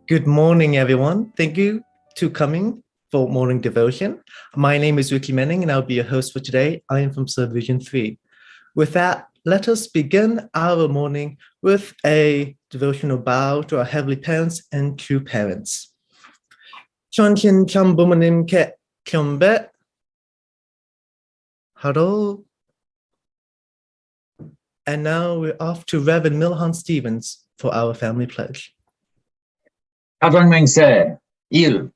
Good morning, everyone. Thank you to coming for morning devotion. My name is Ricky Menning, and I'll be your host for today. I am from Subdivision 3. With that, let us begin our morning with a devotional bow to our heavenly parents and true parents. 전신 참 부모님께 경배 하로. And now we're off to Reverend Milhan Stevens for our family pledge. 가정맹세 1.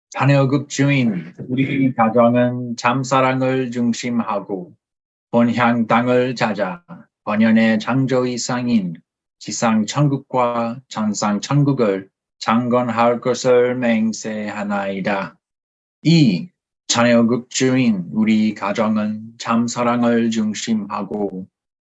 자녀급 주인 우리 가정은 참사랑을 중심하고 본향 땅을 찾아 번연의 창조 이상인 지상 천국과 천상 천국을 창건할 것을 맹세하나이다. 2. 자녀급 주인 우리 가정은 참사랑을 중심하고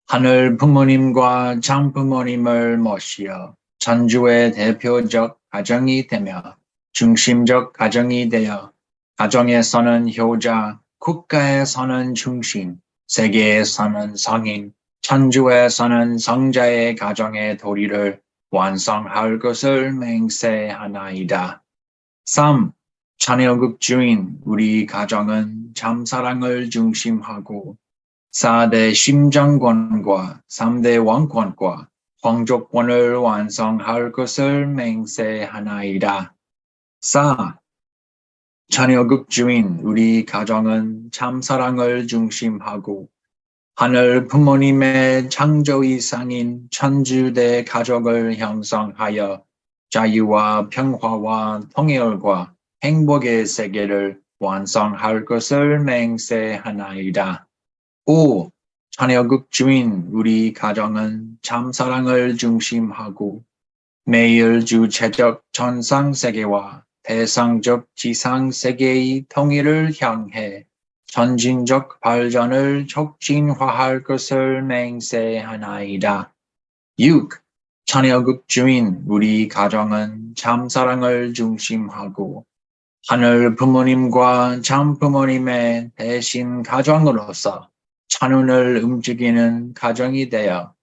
하늘 부모님과 장부모님을 모시어 천주의 대표적 가정이 되며 중심적 가정이 되어 가정에서는 효자, 국가에서는 중심, 세계에서는 성인, 천주에서는 성자의 가정의 도리를 완성할 것을 맹세하나이다. 3. 자녀급 주인 우리 가정은 참사랑을 중심하고 4대 심정권과 3대 왕권과皇족권을 완성할 것을 맹세하나이다. 4. 자녀급 주인 우리 가정은 참사랑을 중심하고 하늘 부모님의 창조 이상인 천주대 가족을 형성하여 자유와 평화와 통일과 행복의 세계를 완성할 것을 맹세하나이다. 5. 자녀급 주인 우리 가정은 참사랑을 중심하고 매일 주체적 전상세계와 대상적 지상세계의 통일을 향해 선진적 발전을 촉진화할 것을 맹세하나이다. 6. 자녀급 주인 우리 가정은 참사랑을 중심하고 하늘 부모님과 장부모님의 대신 가정으로서 천운을 움직이는 가정이 되어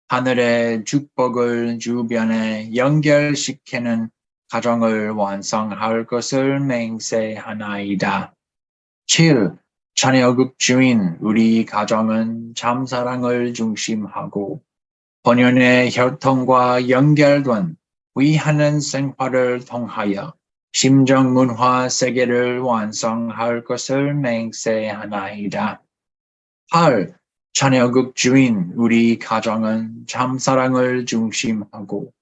하늘의 축복을 주변에 연결시키는 가정을 완성할 것을 맹세하나이다. 7. 자녀급 주인 우리 가정은 참사랑을 중심하고 본연의 혈통과 연결된 위하는 생활을 통하여 심정문화 세계를 완성할 것을 맹세하나이다. 8. 자녀급 주인 우리 가정은 참사랑을 중심하고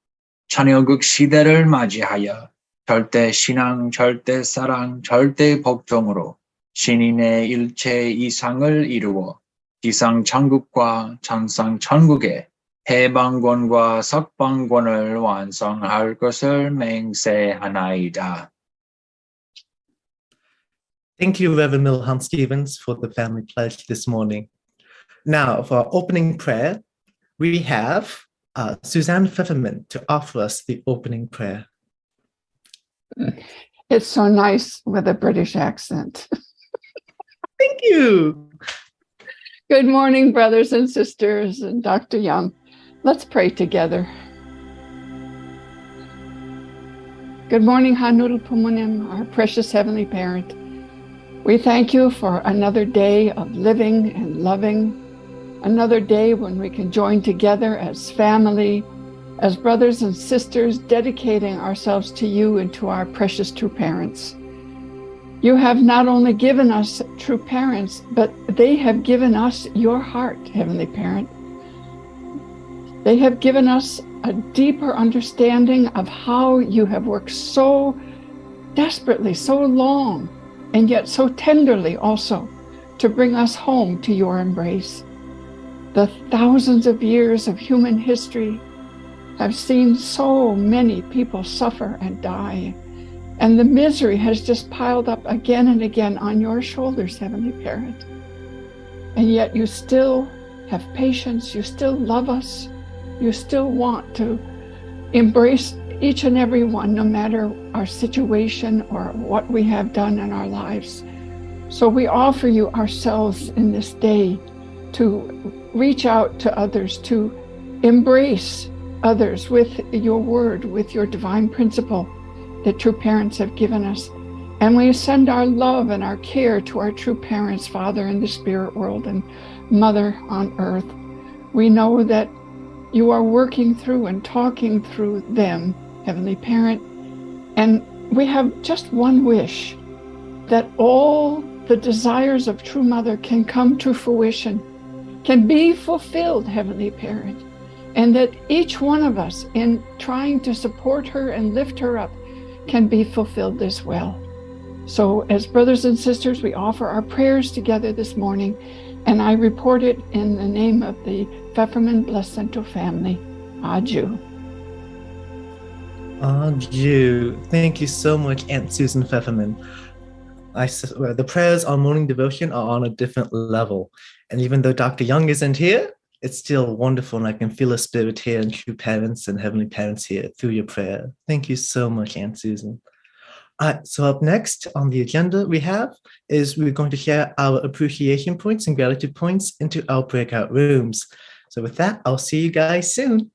자녀급 시대를 맞이하여 절대 신앙, 절대 사랑, 절대 복종으로 신인의 일체 이상을 이루어 지상 천국과 천상 천국의 해방권과 석방권을 완성할 것을 맹세하나이다. Thank you, Reverend Milhan Stevens, for the family pledge this morning. Now, for our opening prayer, we have Suzanne Fetterman to offer us the opening prayer. It's so nice with a British accent. Thank you. Good morning, brothers and sisters, and Dr. Yong. Let's pray together. Good morning, Hanul Pumunim, our precious Heavenly Parent. We thank you for another day of living and loving, another day when we can join together as family, as brothers and sisters, dedicating ourselves to you and to our precious true parents. You have not only given us true parents, but they have given us your heart, Heavenly Parent. They have given us a deeper understanding of how you have worked so desperately, so long, and yet so tenderly also to bring us home to your embrace. The thousands of years of human history have seen so many people suffer and die, and the misery has just piled up again and again on your shoulders, Heavenly Parent. And yet you still have patience, you still love us, you still want to embrace each and every one, no matter our situation or what we have done in our lives. So we offer you ourselves in this day to reach out to others, to embrace others with your word, with your divine principle, that true parents have given us. And we send our love and our care to our true parents, Father in the spirit world and Mother on earth. We know that you are working through and talking through them, Heavenly Parent. And we have just one wish, that all the desires of True Mother can come to fruition, can be fulfilled, Heavenly Parent. And that each one of us, in trying to support her and lift her up, can be fulfilled as well. So as brothers and sisters, we offer our prayers together this morning, and I report it in the name of the Pfefferman Placenta family. Adieu. Adieu. Thank you so much, Aunt Susan Pfefferman. The prayers on morning devotion are on a different level. And even though Dr. Yong isn't here, it's still wonderful, and I can feel a spirit here and true parents and heavenly parents here through your prayer. Thank you so much, Aunt Susan. So up next on the agenda we're going to share our appreciation points and gratitude points into our breakout rooms. So with that, I'll see you guys soon.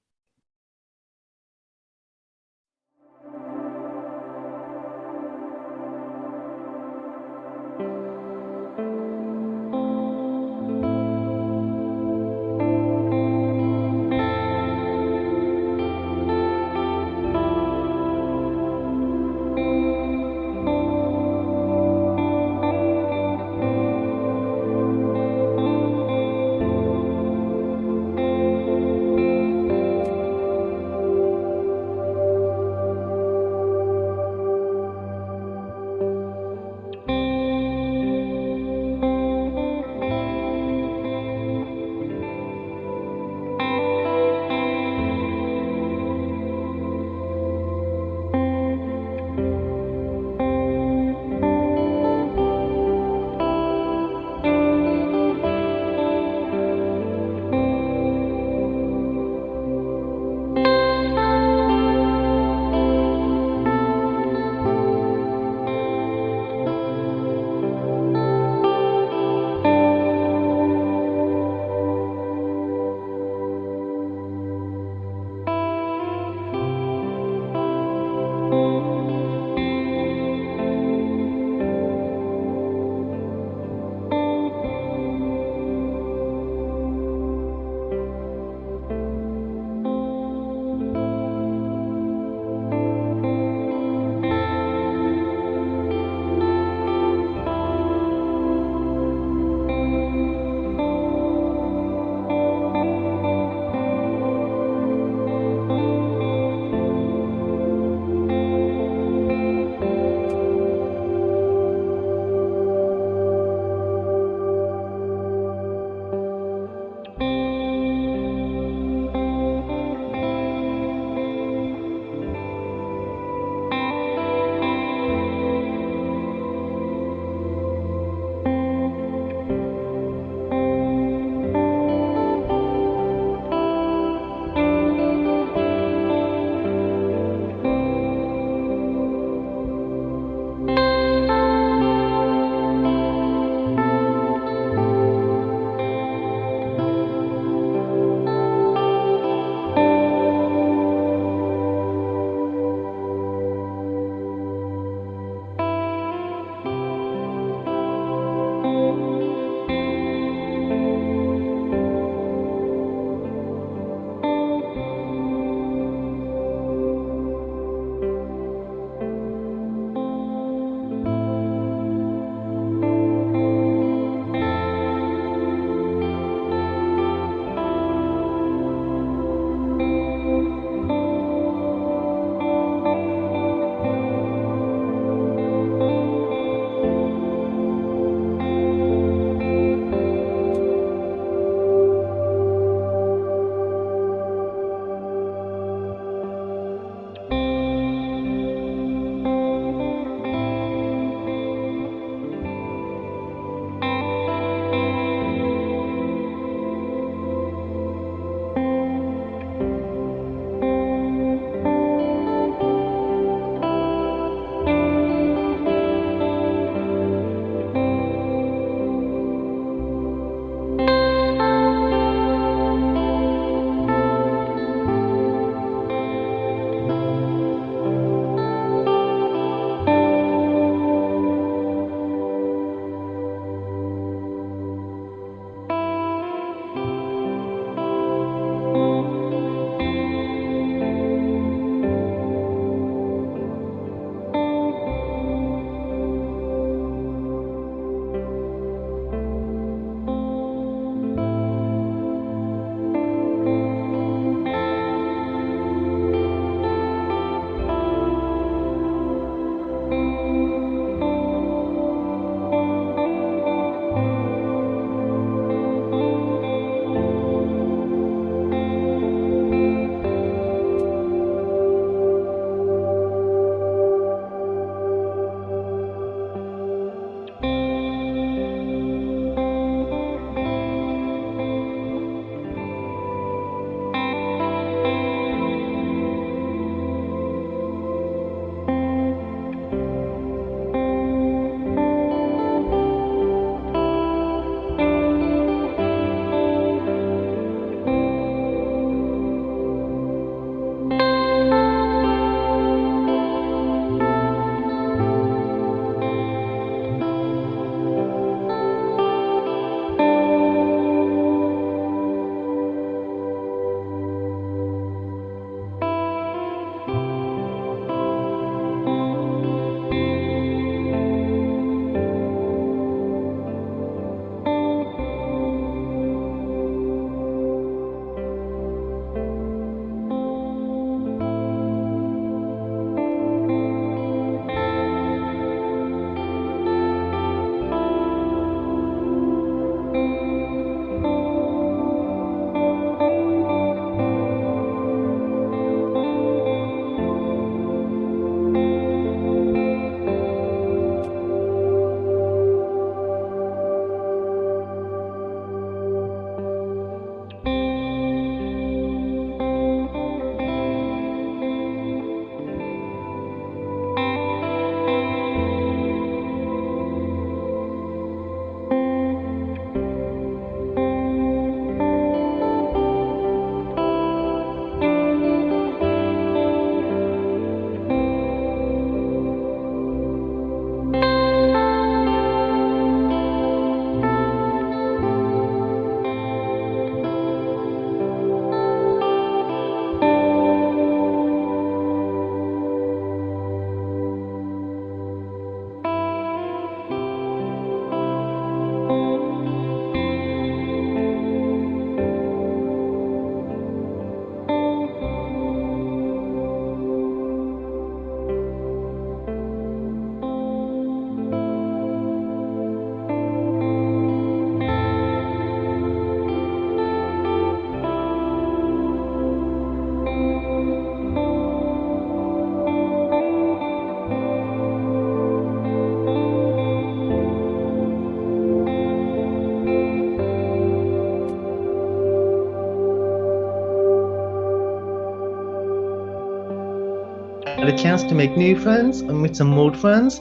a chance to make new friends and meet some old friends.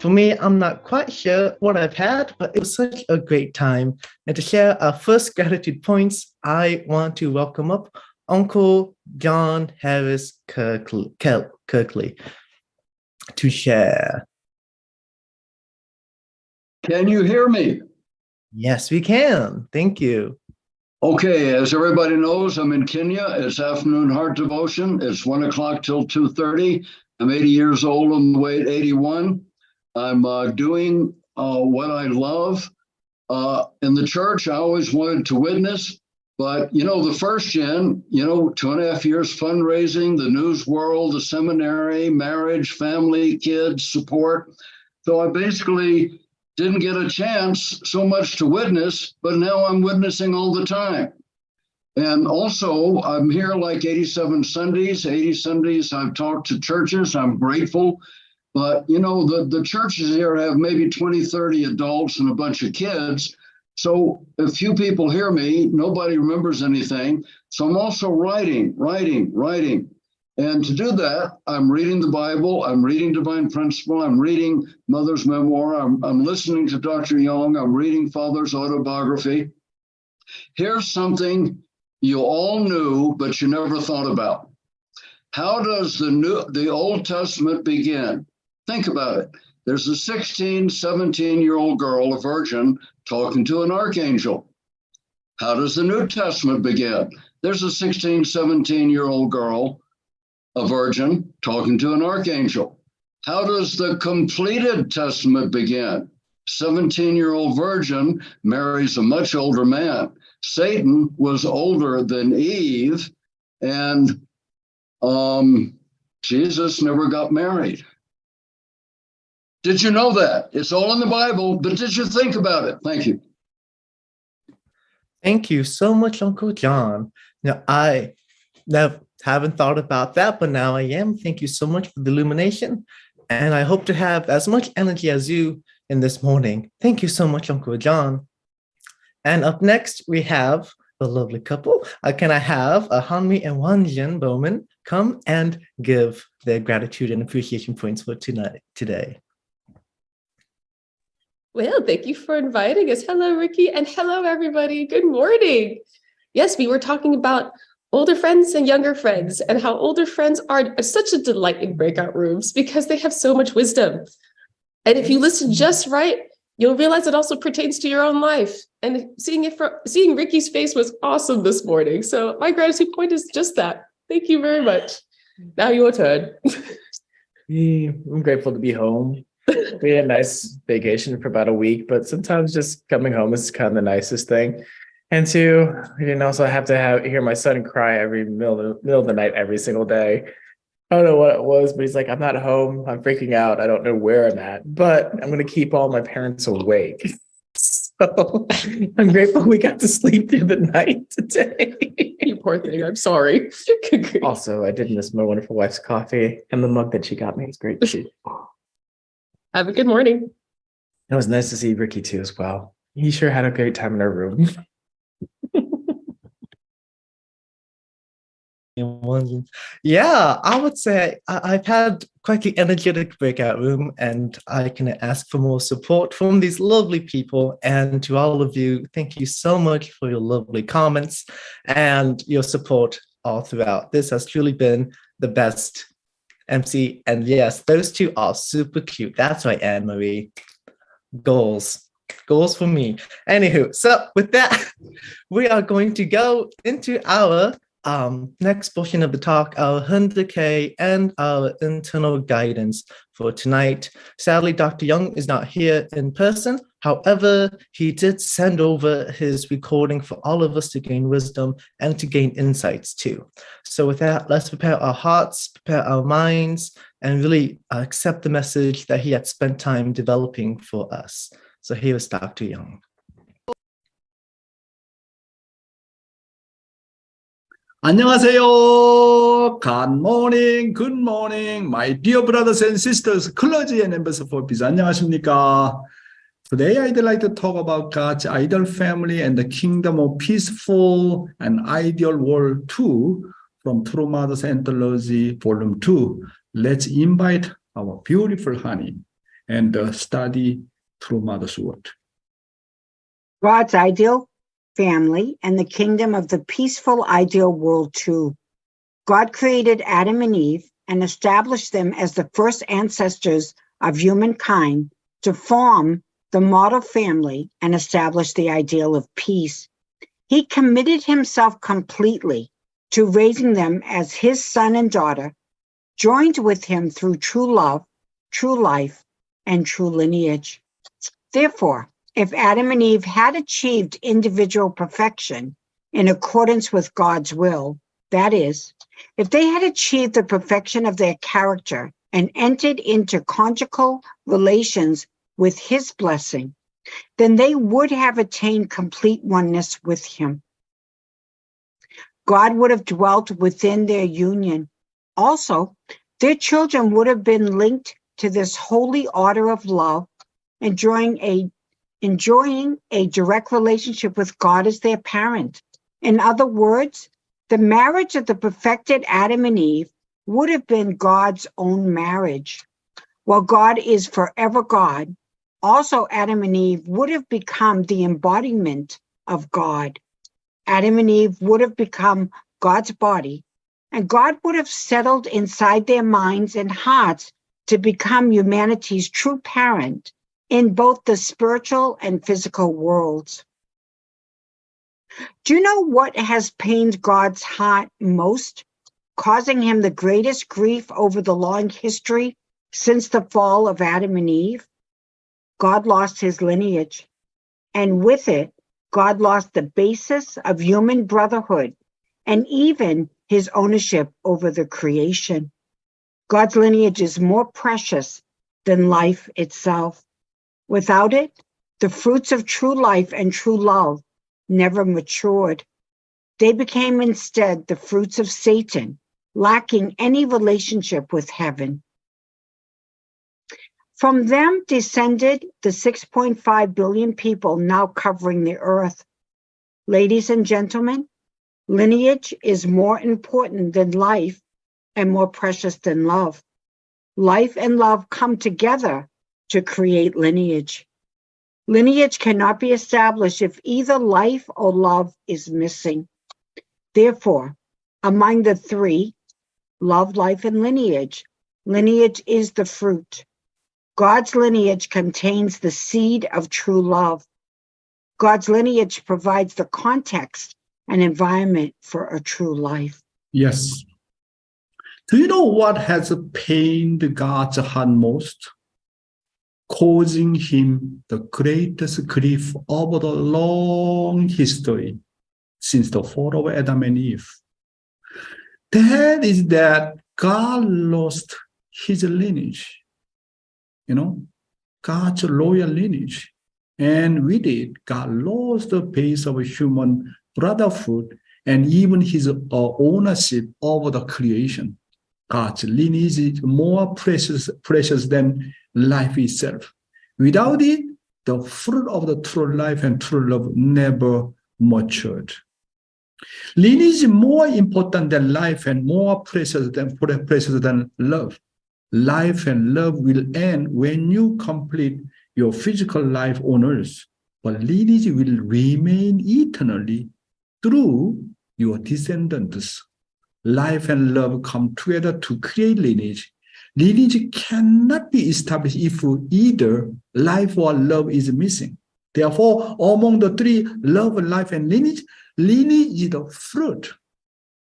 For me, I'm not quite sure what I've had, but it was such a great time. And to share our first gratitude points, I want to welcome up Uncle John Harris Kirkley to share. Can you hear me? Yes, we can. Thank you. Okay, as everybody knows, I'm in Kenya. It's afternoon heart devotion. It's 1 o'clock till 2:30. I'm 80 years old on the way to 81. I'm doing what I love. In the church, I always wanted to witness, but the first gen, 2.5 years fundraising, the news world, the seminary, marriage, family, kids, support. So I basically didn't get a chance so much to witness, but now I'm witnessing all the time. And also, I'm here like 87 Sundays. 80 Sundays I've talked to churches. I'm grateful. But, the churches here have maybe 20, 30 adults and a bunch of kids. So if few people hear me, nobody remembers anything. So I'm also writing. And to do that, I'm reading the Bible, I'm reading Divine Principle, I'm reading Mother's Memoir, I'm listening to Dr. Yong, I'm reading Father's autobiography. Here's something you all knew, but you never thought about. How does the Old Testament begin? Think about it. There's a 16, 17-year-old girl, a virgin, talking to an archangel. How does the New Testament begin? There's a 16, 17-year-old girl, a virgin, talking to an archangel. How does the completed testament begin? 17-year-old virgin marries a much older man. Satan was older than Eve, and Jesus never got married. Did you know that? It's all in the Bible, but did you think about it? Thank you. Thank you so much, Uncle John. Now, I haven't thought about that, but now I am. Thank you so much for the illumination. And I hope to have as much energy as you in this morning. Thank you so much, Uncle John. And up next, we have a lovely couple. Can I have Hanmi and Wanjin Bowman come and give their gratitude and appreciation points for today? Well, thank you for inviting us. Hello, Ricky, and hello, everybody. Good morning. Yes, we were talking about older friends and younger friends and how older friends are such a delight in breakout rooms because they have so much wisdom. And if you listen just right, you'll realize it also pertains to your own life. And seeing Ricky's face was awesome this morning. So my gratitude point is just that. Thank you very much. Now your turn. I'm grateful to be home. We had a nice vacation for about a week, but sometimes just coming home is kind of the nicest thing. And two, I didn't also have to hear my son cry every middle of the night every single day. I don't know what it was, but he's like, I'm not home. I'm freaking out. I don't know where I'm at, but I'm going to keep all my parents awake. So I'm grateful we got to sleep through the night today. You poor thing. I'm sorry. Also, I did miss my wonderful wife's coffee, and the mug that she got me is great too. Have a good morning. It was nice to see Ricky too as well. He sure had a great time in our room. Yeah, I would say I've had quite the energetic breakout room, and I can ask for more support from these lovely people. And to all of you, thank you so much for your lovely comments and your support all throughout. This has truly been the best MC. And yes, those two are super cute. That's right, Anne-Marie. Goals for me. Anywho, so with that, we are going to go into our next portion of the talk, our 100K and our internal guidance for tonight. Sadly, Dr. Yong is not here in person. However, he did send over his recording for all of us to gain wisdom and to gain insights too. So with that, let's prepare our hearts, prepare our minds, and really accept the message that he had spent time developing for us. So here is Dr. Yong. 안녕하세요. Good morning, my dear brothers and sisters, clergy and members for peace. 안녕하십니까? Today, I'd like to talk about God's ideal family and the kingdom of peaceful and ideal world 2 from True Mother's Anthology, Volume 2, let's invite our beautiful honey and study through Mother's Word. God's ideal family and the kingdom of the peaceful ideal world too. God created Adam and Eve and established them as the first ancestors of humankind to form the model family and establish the ideal of peace. He committed himself completely to raising them as his son and daughter, joined with him through true love, true life, and true lineage. Therefore, if Adam and Eve had achieved individual perfection in accordance with God's will, that is, if they had achieved the perfection of their character and entered into conjugal relations with his blessing, then they would have attained complete oneness with him. God would have dwelt within their union. Also, their children would have been linked to this holy order of love, enjoying a direct relationship with God as their parent. In other words, the marriage of the perfected Adam and Eve would have been God's own marriage. While God is forever God, also Adam and Eve would have become the embodiment of God. Adam and Eve would have become God's body, and God would have settled inside their minds and hearts to become humanity's true parent in both the spiritual and physical worlds. Do you know what has pained God's heart most, causing him the greatest grief over the long history since the fall of Adam and Eve? God lost his lineage, and with it, God lost the basis of human brotherhood and even his ownership over the creation. God's lineage is more precious than life itself. Without it, the fruits of true life and true love never matured. They became instead the fruits of Satan, lacking any relationship with heaven. From them descended the 6.5 billion people now covering the earth. Ladies and gentlemen, lineage is more important than life and more precious than love. Life and love come together to create lineage. Lineage cannot be established if either life or love is missing. Therefore, among the three, love, life, and lineage, lineage is the fruit. God's lineage contains the seed of true love. God's lineage provides the context and environment for a true life. Yes. Do you know what has pained God's heart most? Causing him the greatest grief over the long history since the fall of Adam and Eve. That is that God lost his lineage, God's royal lineage. And with it, God lost the base of human brotherhood and even his ownership over the creation. God's lineage is more precious than life itself. Without it, the fruit of the true life and true love never matured. Lineage is more important than life and more precious than love. Life and love will end when you complete your physical life on earth, but lineage will remain eternally through your descendants. Life and love come together to create lineage. Lineage cannot be established if either life or love is missing. Therefore, among the three, love, life, and lineage is the fruit.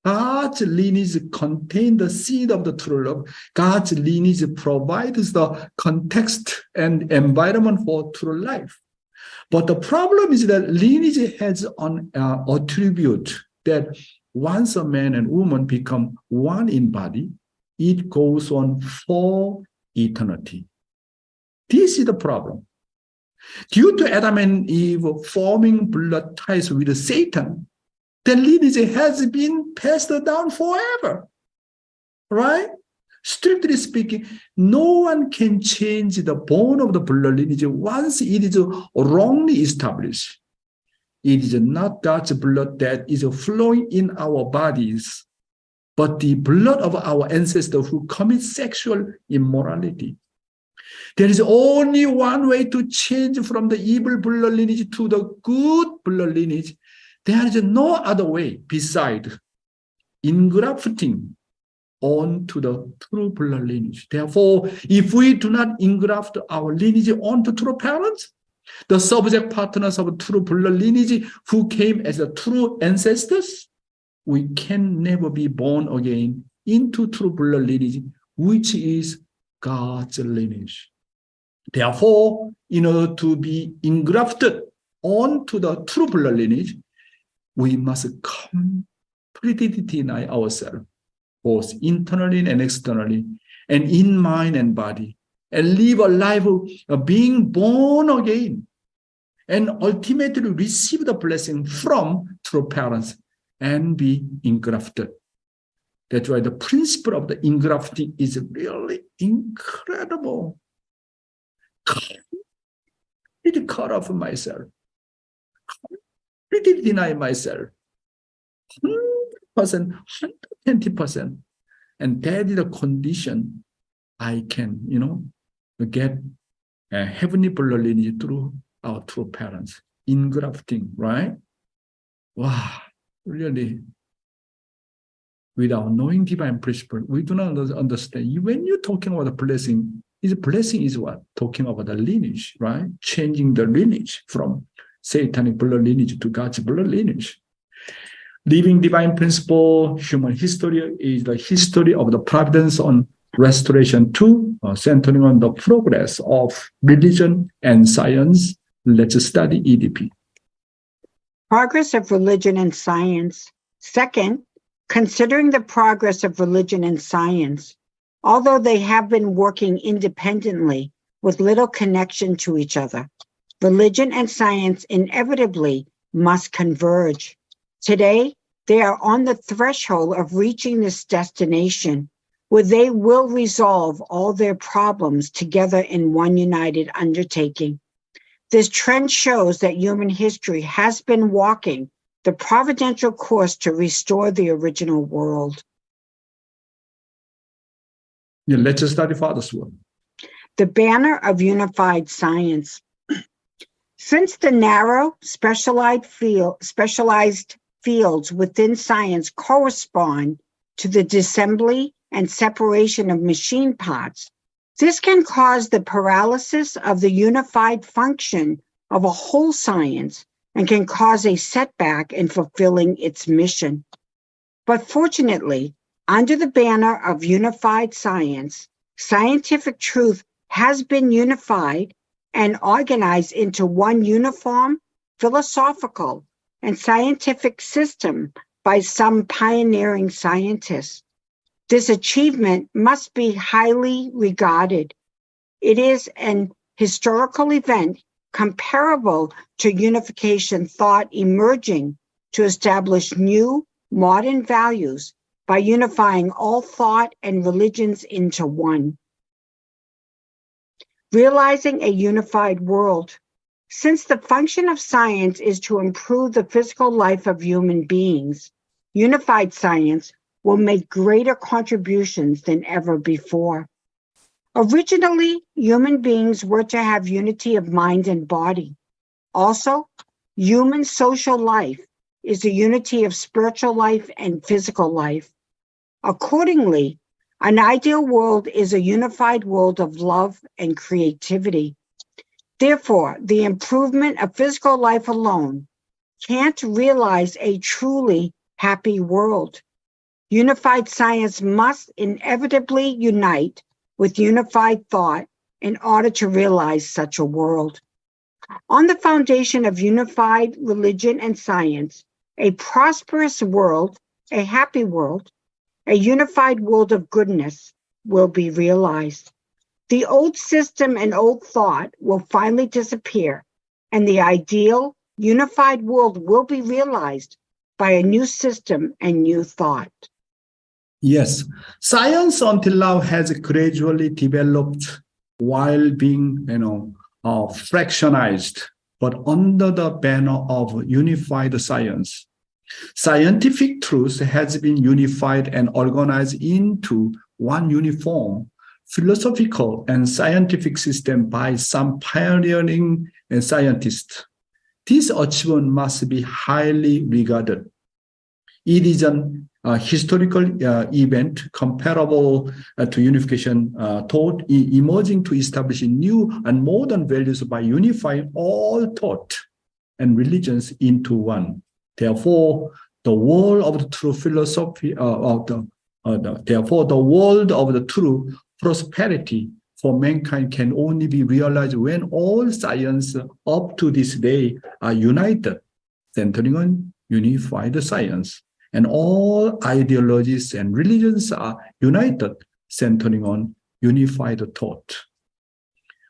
God's lineage contains the seed of the true love. God's lineage provides the context and environment for true life. But the problem is that lineage has an attribute that once a man and woman become one in body, it goes on for eternity. This is the problem. Due to Adam and Eve forming blood ties with Satan, the lineage has been passed down forever, right? Strictly speaking, no one can change the bone of the blood lineage once it is wrongly established. It is not God's blood that is flowing in our bodies. but the blood of our ancestors who commit sexual immorality. There is only one way to change from the evil blood lineage to the good blood lineage. There is no other way beside engrafting onto the true blood lineage. Therefore, if we do not engraft our lineage onto true parents, the subject partners of true blood lineage who came as the true ancestors, we can never be born again into true blood lineage, which is God's lineage. Therefore, in order to be engrafted onto the true blood lineage, we must completely deny ourselves, both internally and externally, and in mind and body, and live a life of being born again, and ultimately receive the blessing from true parents and be engrafted. That's why the principle of the engrafting is really incredible. Completely cut off myself, completely deny myself, 100%, 120%. And that is the condition I can, get a heavenly blood lineage through our true parents. Engrafting, right? Wow, really. Without knowing divine principle, we do not understand. When you're talking about the blessing is what? Talking about the lineage, right? Changing the lineage from satanic blood lineage to God's blood lineage. Living divine principle, human history is the history of the providence on restoration to centering on the progress of religion and science. Let's study EDP. Progress of religion and science. Second, considering the progress of religion and science, although they have been working independently with little connection to each other, religion and science inevitably must converge. Today, they are on the threshold of reaching this destination where they will resolve all their problems together in one united undertaking. This trend shows that human history has been walking the providential course to restore the original world. Yeah, let's study Father's word. The banner of unified science. Since the narrow, specialized fields within science correspond to the disassembly and separation of machine parts, this can cause the paralysis of the unified function of a whole science and can cause a setback in fulfilling its mission. But fortunately, under the banner of unified science, scientific truth has been unified and organized into one uniform, philosophical, and scientific system by some pioneering scientists. This achievement must be highly regarded. It is an historical event comparable to unification thought emerging to establish new modern values by unifying all thought and religions into one. Realizing a unified world. Since the function of science is to improve the physical life of human beings, unified science will make greater contributions than ever before. Originally, human beings were to have unity of mind and body. Also, human social life is the unity of spiritual life and physical life. Accordingly, an ideal world is a unified world of love and creativity. Therefore, the improvement of physical life alone can't realize a truly happy world. Unified science must inevitably unite with unified thought in order to realize such a world. On the foundation of unified religion and science, a prosperous world, a happy world, a unified world of goodness will be realized. The old system and old thought will finally disappear, and the ideal, unified world will be realized by a new system and new thought. Yes, science until now has gradually developed while being, fractionized, but under the banner of unified science, Scientific truth has been unified and organized into one uniform philosophical and scientific system by some pioneering scientists. This achievement must be highly regarded. It is an historical event comparable to unification thought, emerging to establish new and modern values by unifying all thought and religions into one. Therefore, the world of the true philosophy therefore, the world of the true prosperity for mankind can only be realized when all science up to this day are united, centering on unified science, and all ideologies and religions are united, centering on unified thought.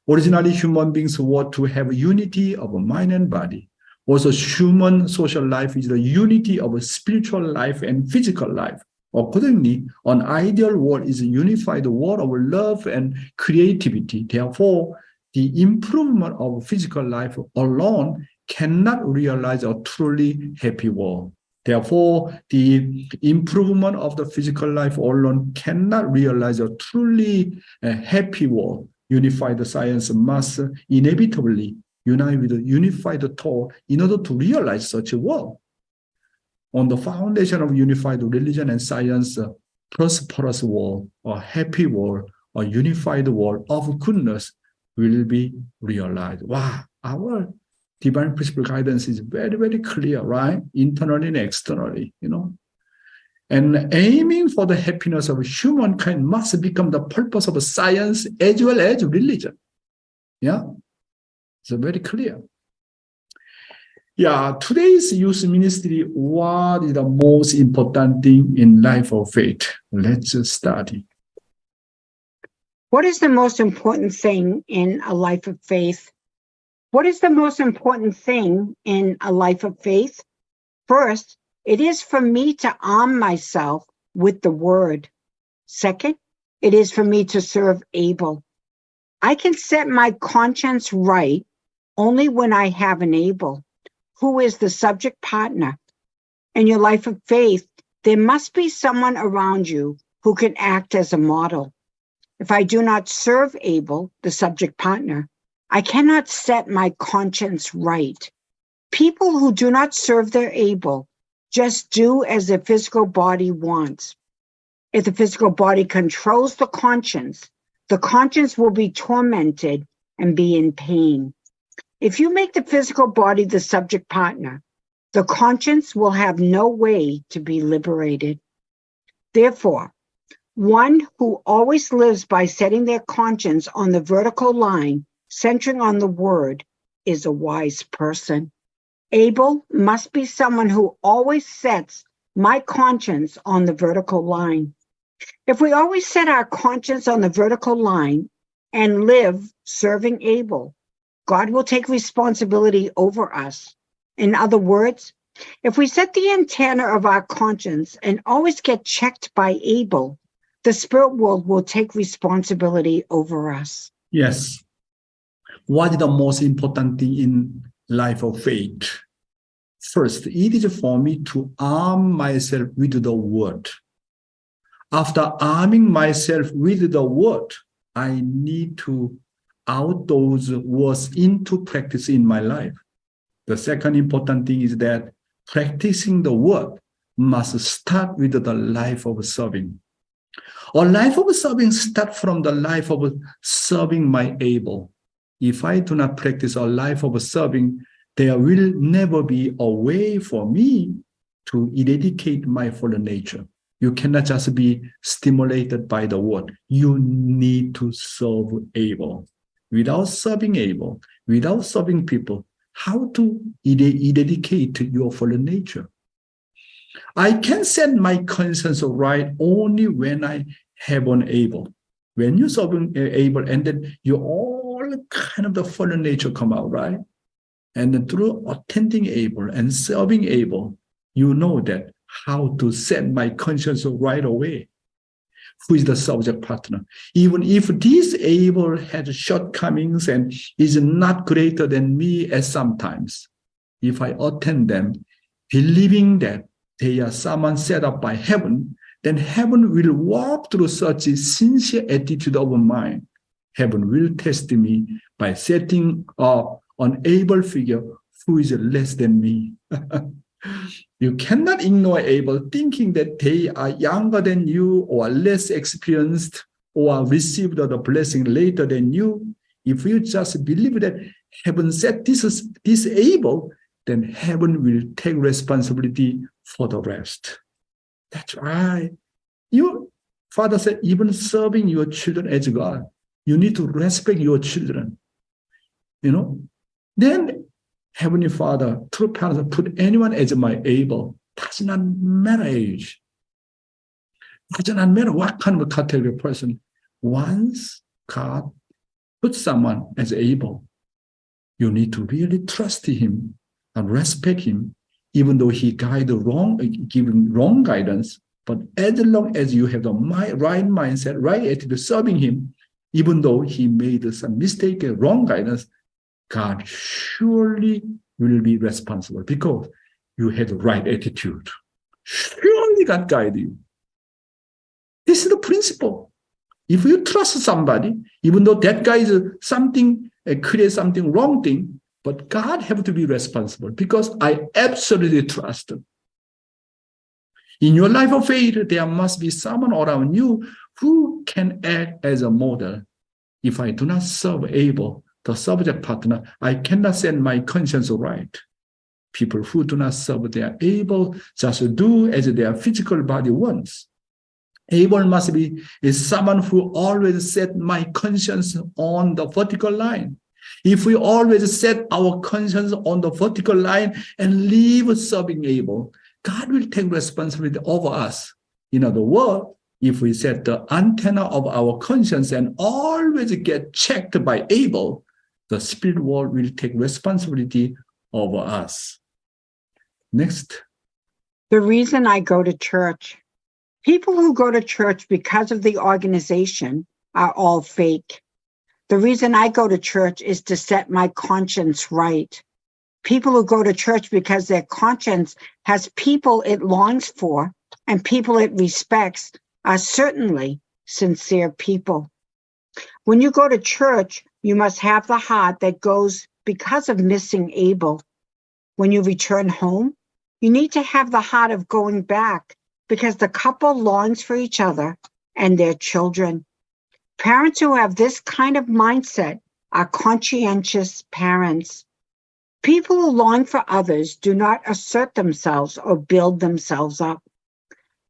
Originally, human beings were to have unity of mind and body. Also, human social life is the unity of spiritual life and physical life. Accordingly, an ideal world is a unified world of love and creativity. Therefore, the improvement of physical life alone cannot realize a truly happy world. Therefore, the improvement of the physical life alone cannot realize a truly happy world. Unified science must inevitably unite with a unified thought in order to realize such a world. On the foundation of unified religion and science, a prosperous world, a happy world, a unified world of goodness will be realized. Wow, our divine principle guidance is very, very clear, right? Internally and externally, And aiming for the happiness of humankind must become the purpose of science as well as religion. Yeah, it's very clear. Yeah, today's youth ministry, what is the most important thing in life of faith? Let's study. What is the most important thing in a life of faith? What is the most important thing in a life of faith? First, it is for me to arm myself with the word. Second, it is for me to serve able. I can set my conscience right only when I have an able, who is the subject partner. In your life of faith, there must be someone around you who can act as a model. If I do not serve Abel, the subject partner, I cannot set my conscience right. People who do not serve their Abel just do as the physical body wants. If the physical body controls the conscience will be tormented and be in pain. If you make the physical body the subject partner, the conscience will have no way to be liberated. Therefore, one who always lives by setting their conscience on the vertical line, centering on the word, is a wise person. Abel must be someone who always sets my conscience on the vertical line. If we always set our conscience on the vertical line and live serving Abel, God will take responsibility over us. In other words, if we set the antenna of our conscience and always get checked by Abel, the spirit world will take responsibility over us. Yes. What is the most important thing in life of faith? First, it is for me to arm myself with the word. After arming myself with the word, I need to out those words into practice in my life. The second important thing is that practicing the word must start with the life of serving. A life of serving starts from the life of serving my able. If I do not practice a life of serving, there will never be a way for me to eradicate my fallen nature. You cannot just be stimulated by the word. You need to serve able. Without serving able, without serving people, how to eradicate your fallen nature? I can set my conscience right only when I have an able. When you serve able, and then you all kind of the fallen nature come out, right? And then through attending able and serving able, you know that how to set my conscience right away. Who is the subject partner? Even if this able has shortcomings and is not greater than me at sometimes, if I attend them, believing that they are someone set up by heaven, then heaven will walk through such a sincere attitude of mind. Heaven will test me by setting up an able figure who is less than me. You cannot ignore Abel, thinking that they are younger than you or less experienced or received the blessing later than you. If you just believe that heaven set this Abel, then heaven will take responsibility for the rest. That's right. Your Father said, even serving your children as God, you need to respect your children. Then Heavenly Father, true parents, put anyone as my Abel. Does not matter age. Does not matter what kind of category person. Once God puts someone as Abel, you need to really trust him and respect him, even though he giving wrong guidance. But as long as you have the right mindset, right attitude, serving him, even though he made some mistake and wrong guidance, God surely will be responsible because you had the right attitude. Surely God guide you. This is the principle. If you trust somebody, even though that guy is create something wrong thing, but God have to be responsible because I absolutely trust him. In your life of faith, there must be someone around you who can act as a model. If I do not serve Abel, the subject partner, I cannot set my conscience right. People who do not serve their Abel just do as their physical body wants. Abel must be someone who always set my conscience on the vertical line. If we always set our conscience on the vertical line and leave serving Abel, God will take responsibility over us. In other words, if we set the antenna of our conscience and always get checked by Abel, the spirit world will take responsibility over us. Next. The reason I go to church. People who go to church because of the organization are all fake. The reason I go to church is to set my conscience right. People who go to church because their conscience has people it longs for and people it respects are certainly sincere people. When you go to church, you must have the heart that goes because of missing Abel. When you return home, you need to have the heart of going back because the couple longs for each other and their children. Parents who have this kind of mindset are conscientious parents. People who long for others do not assert themselves or build themselves up.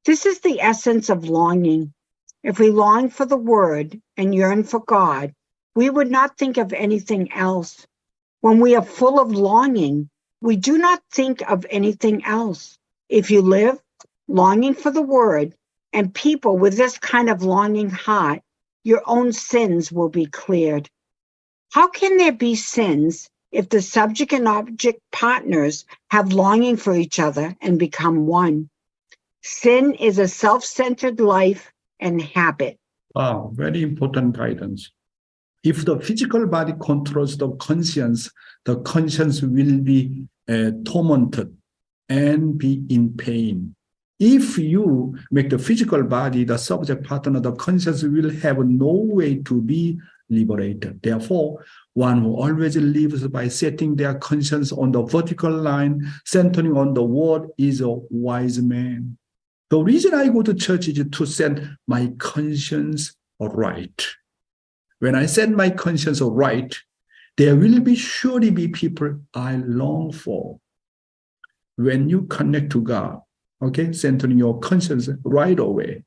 This is the essence of longing. If we long for the word and yearn for God, we would not think of anything else. When we are full of longing, we do not think of anything else. If you live longing for the word and people with this kind of longing heart, your own sins will be cleared. How can there be sins if the subject and object partners have longing for each other and become one? Sin is a self-centered life and habit. Wow, very important guidance. If the physical body controls the conscience will be tormented and be in pain. If you make the physical body the subject partner, the conscience will have no way to be liberated. Therefore, one who always lives by setting their conscience on the vertical line, centering on the word, is a wise man. The reason I go to church is to set my conscience right. When I set my conscience right, there will surely be people I long for. When you connect to God, okay, centering your conscience right way,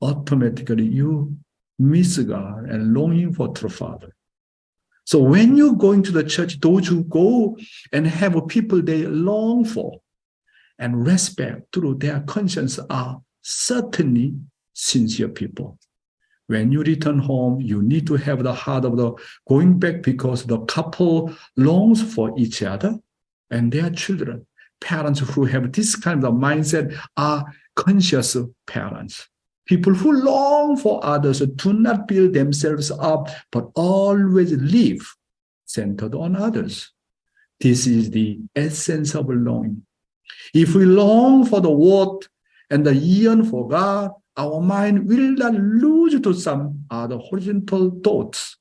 automatically you miss God and longing for true Father. So when you go into the church, those who go and have people they long for and respect through their conscience are certainly sincere people. When you return home, you need to have the heart of the going back because the couple longs for each other and their children. Parents who have this kind of mindset are conscious parents. People who long for others do not build themselves up, but always live centered on others. This is the essence of longing. If we long for the word and the yearn for God, our mind will not lose to some other horizontal thoughts.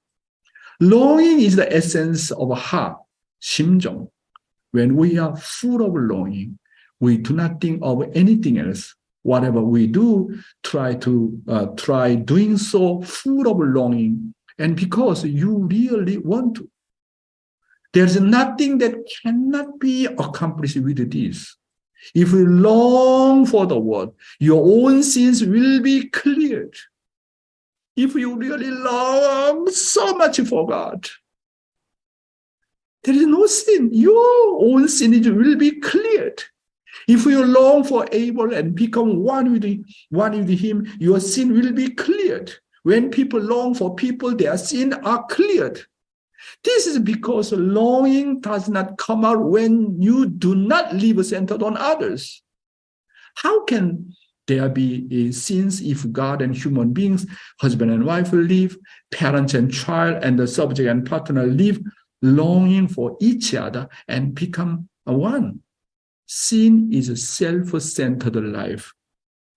Longing is the essence of a heart, 심정. When we are full of longing, we do not think of anything else. Whatever we do, try doing so full of longing, and because you really want to. There's nothing that cannot be accomplished with this. If you long for the word, your own sins will be cleared. If you really long so much for God, there is no sin. Your own sin will be cleared. If you long for Abel and become one with him, your sin will be cleared. When people long for people, their sins are cleared. This is because longing does not come out when you do not live centered on others. How can there be sins if God and human beings, husband and wife live, parents and child, and the subject and partner live, longing for each other and become one? Sin is a self-centered life,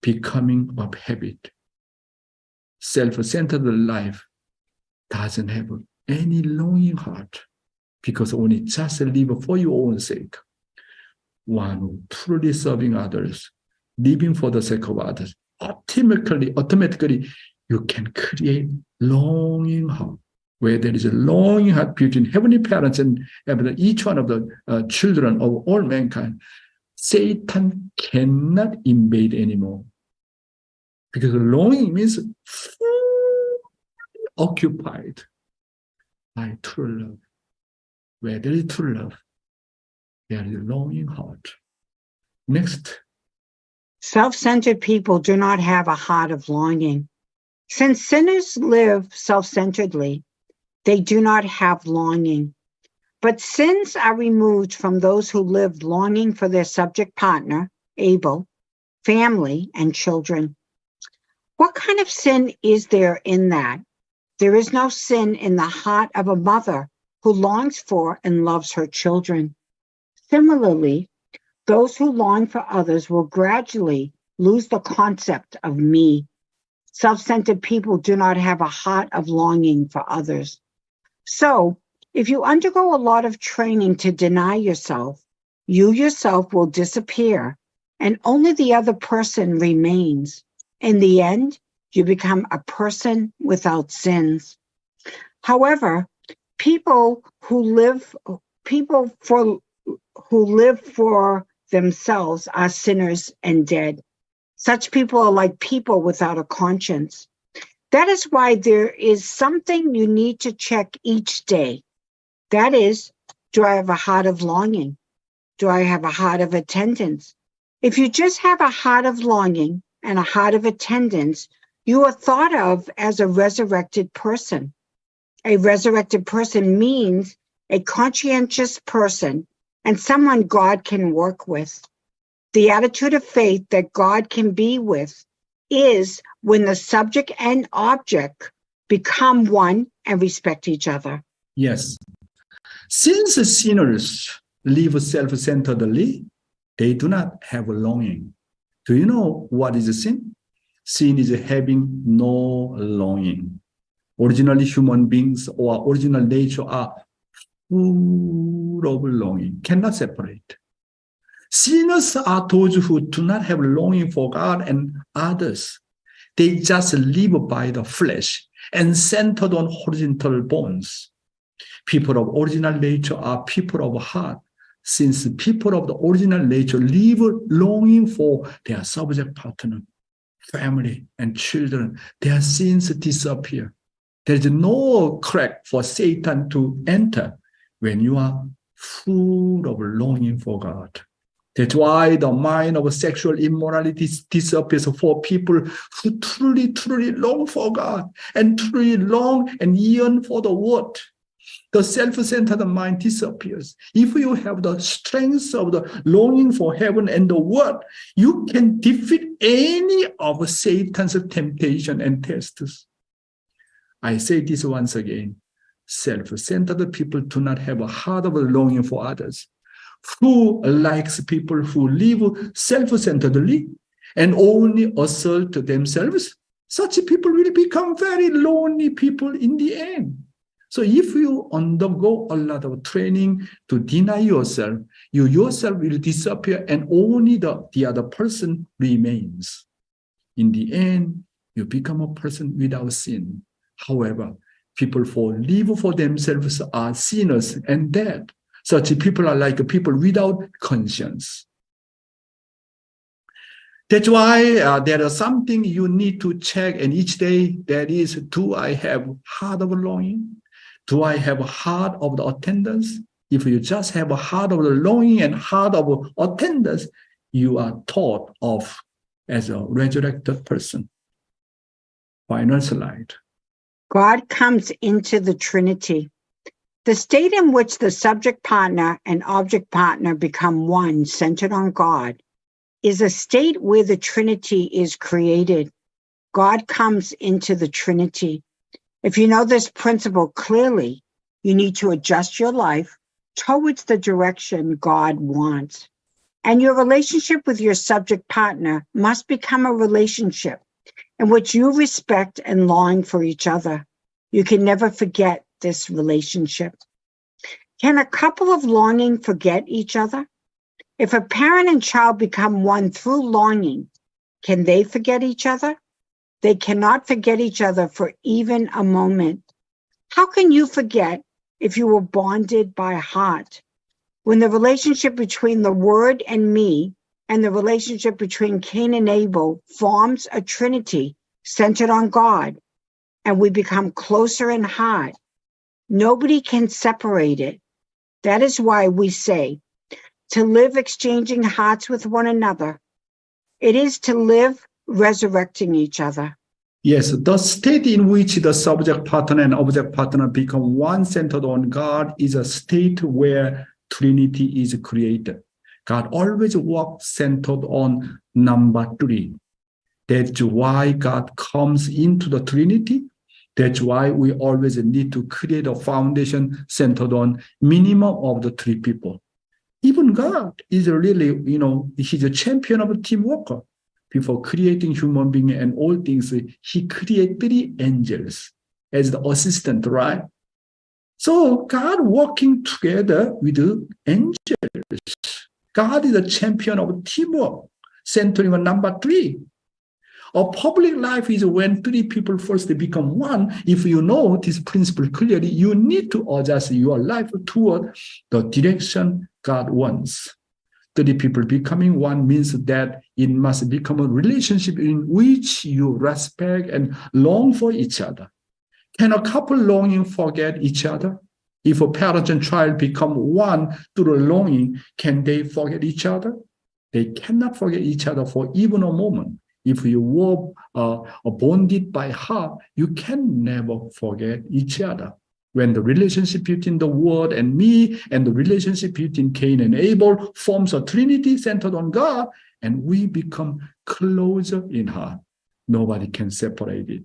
becoming a habit. Self-centered life doesn't have any longing heart because only just live for your own sake. One who truly serving others, living for the sake of others, automatically you can create longing heart. Where there is a longing heart between heavenly parents and each one of the children of all mankind, Satan cannot invade anymore. Because longing means fully occupied by true love. Where there is true love, there is a longing heart. Next. Self-centered people do not have a heart of longing. Since sinners live self-centeredly, they do not have longing. But sins are removed from those who lived longing for their subject partner, Abel, family, and children. What kind of sin is there in that? There is no sin in the heart of a mother who longs for and loves her children. Similarly, those who long for others will gradually lose the concept of me. Self-centered people do not have a heart of longing for others. So, if you undergo a lot of training to deny yourself, you yourself will disappear and only the other person remains. In the end, you become a person without sins. However, people who live for themselves are sinners and dead. Such people are like people without a conscience. That is why there is something you need to check each day. That is, do I have a heart of longing? Do I have a heart of attendance? If you just have a heart of longing and a heart of attendance, you are thought of as a resurrected person. A resurrected person means a conscientious person and someone God can work with. The attitude of faith that God can be with is when the subject and object become one and respect each other. Yes. Since sinners live self-centeredly, they do not have longing. Do you know what is sin? Sin is having no longing. Originally, human beings or original nature are full of longing, cannot separate. Sinners are those who do not have longing for God and others. They just live by the flesh and centered on horizontal bonds. People of original nature are people of heart, since people of the original nature live longing for their subject partner, family, and children. Their sins disappear. There is no crack for Satan to enter when you are full of longing for God. That's why the mind of sexual immorality disappears for people who truly long for God and truly long and yearn for the word. The self-centered mind disappears. If you have the strength of the longing for heaven and the word, you can defeat any of Satan's temptation and tests. I say this once again. Self-centered people do not have a heart of longing for others. Who likes people who live self-centeredly and only assert themselves? Such people will become very lonely people in the end. So if you undergo a lot of training to deny yourself, you yourself will disappear and only the other person remains. In the end, you become a person without sin. However, people who live for themselves are sinners and dead. Such people are like people without conscience. That's why there is something you need to check, and each day that is, do I have heart of longing? Do I have a heart of the attendance? If you just have a heart of the longing and heart of attendance, you are thought of as a resurrected person. Final slide. God comes into the Trinity. The state in which the subject partner and object partner become one, centered on God, is a state where the Trinity is created. God comes into the Trinity. If you know this principle clearly, you need to adjust your life towards the direction God wants. And your relationship with your subject partner must become a relationship in which you respect and long for each other. You can never forget this relationship. Can a couple of longing forget each other? If a parent and child become one through longing, can they forget each other? They cannot forget each other for even a moment. How can you forget if you were bonded by heart? When the relationship between the Word and me and the relationship between Cain and Abel forms a trinity centered on God, and we become closer in heart, nobody can separate it. That is why we say, to live exchanging hearts with one another, it is to live resurrecting each other. Yes, the state in which the subject partner and object partner become one centered on God is a state where Trinity is created. God always works centered on number 3. That's why God comes into the Trinity. That's why we always need to create a foundation centered on minimum of the 3 people. Even God is really, he's a champion of teamwork. Before creating human being and all things, he created 3 angels as the assistant, right? So God working together with the angels. God is a champion of teamwork, centering on number 3. A public life is when 3 people first become one. If you know this principle clearly, you need to adjust your life toward the direction God wants. 3 people becoming one means that it must become a relationship in which you respect and long for each other. Can a couple longing forget each other? If a parent and child become one through longing, can they forget each other? They cannot forget each other for even a moment. If you were bonded by heart, you can never forget each other. When the relationship between the Word and me and the relationship between Cain and Abel forms a trinity centered on God, and we become closer in heart, nobody can separate it.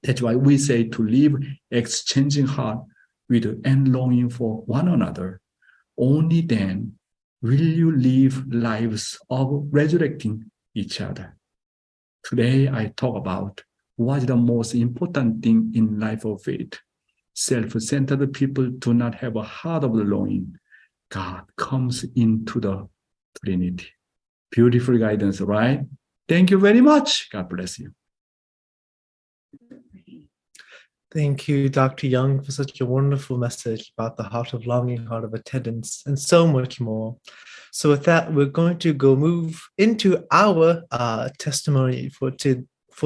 That's why we say to live exchanging heart with and longing for one another. Only then will you live lives of resurrecting each other. Today, I talk about what is the most important thing in life of faith. Self-centered people do not have a heart of longing. God comes into the Trinity. Beautiful guidance, right? Thank you very much. God bless you. Thank you, Dr. Yong, for such a wonderful message about the heart of longing, heart of attendance, and so much more. So with that, we're going to go move into our testimony for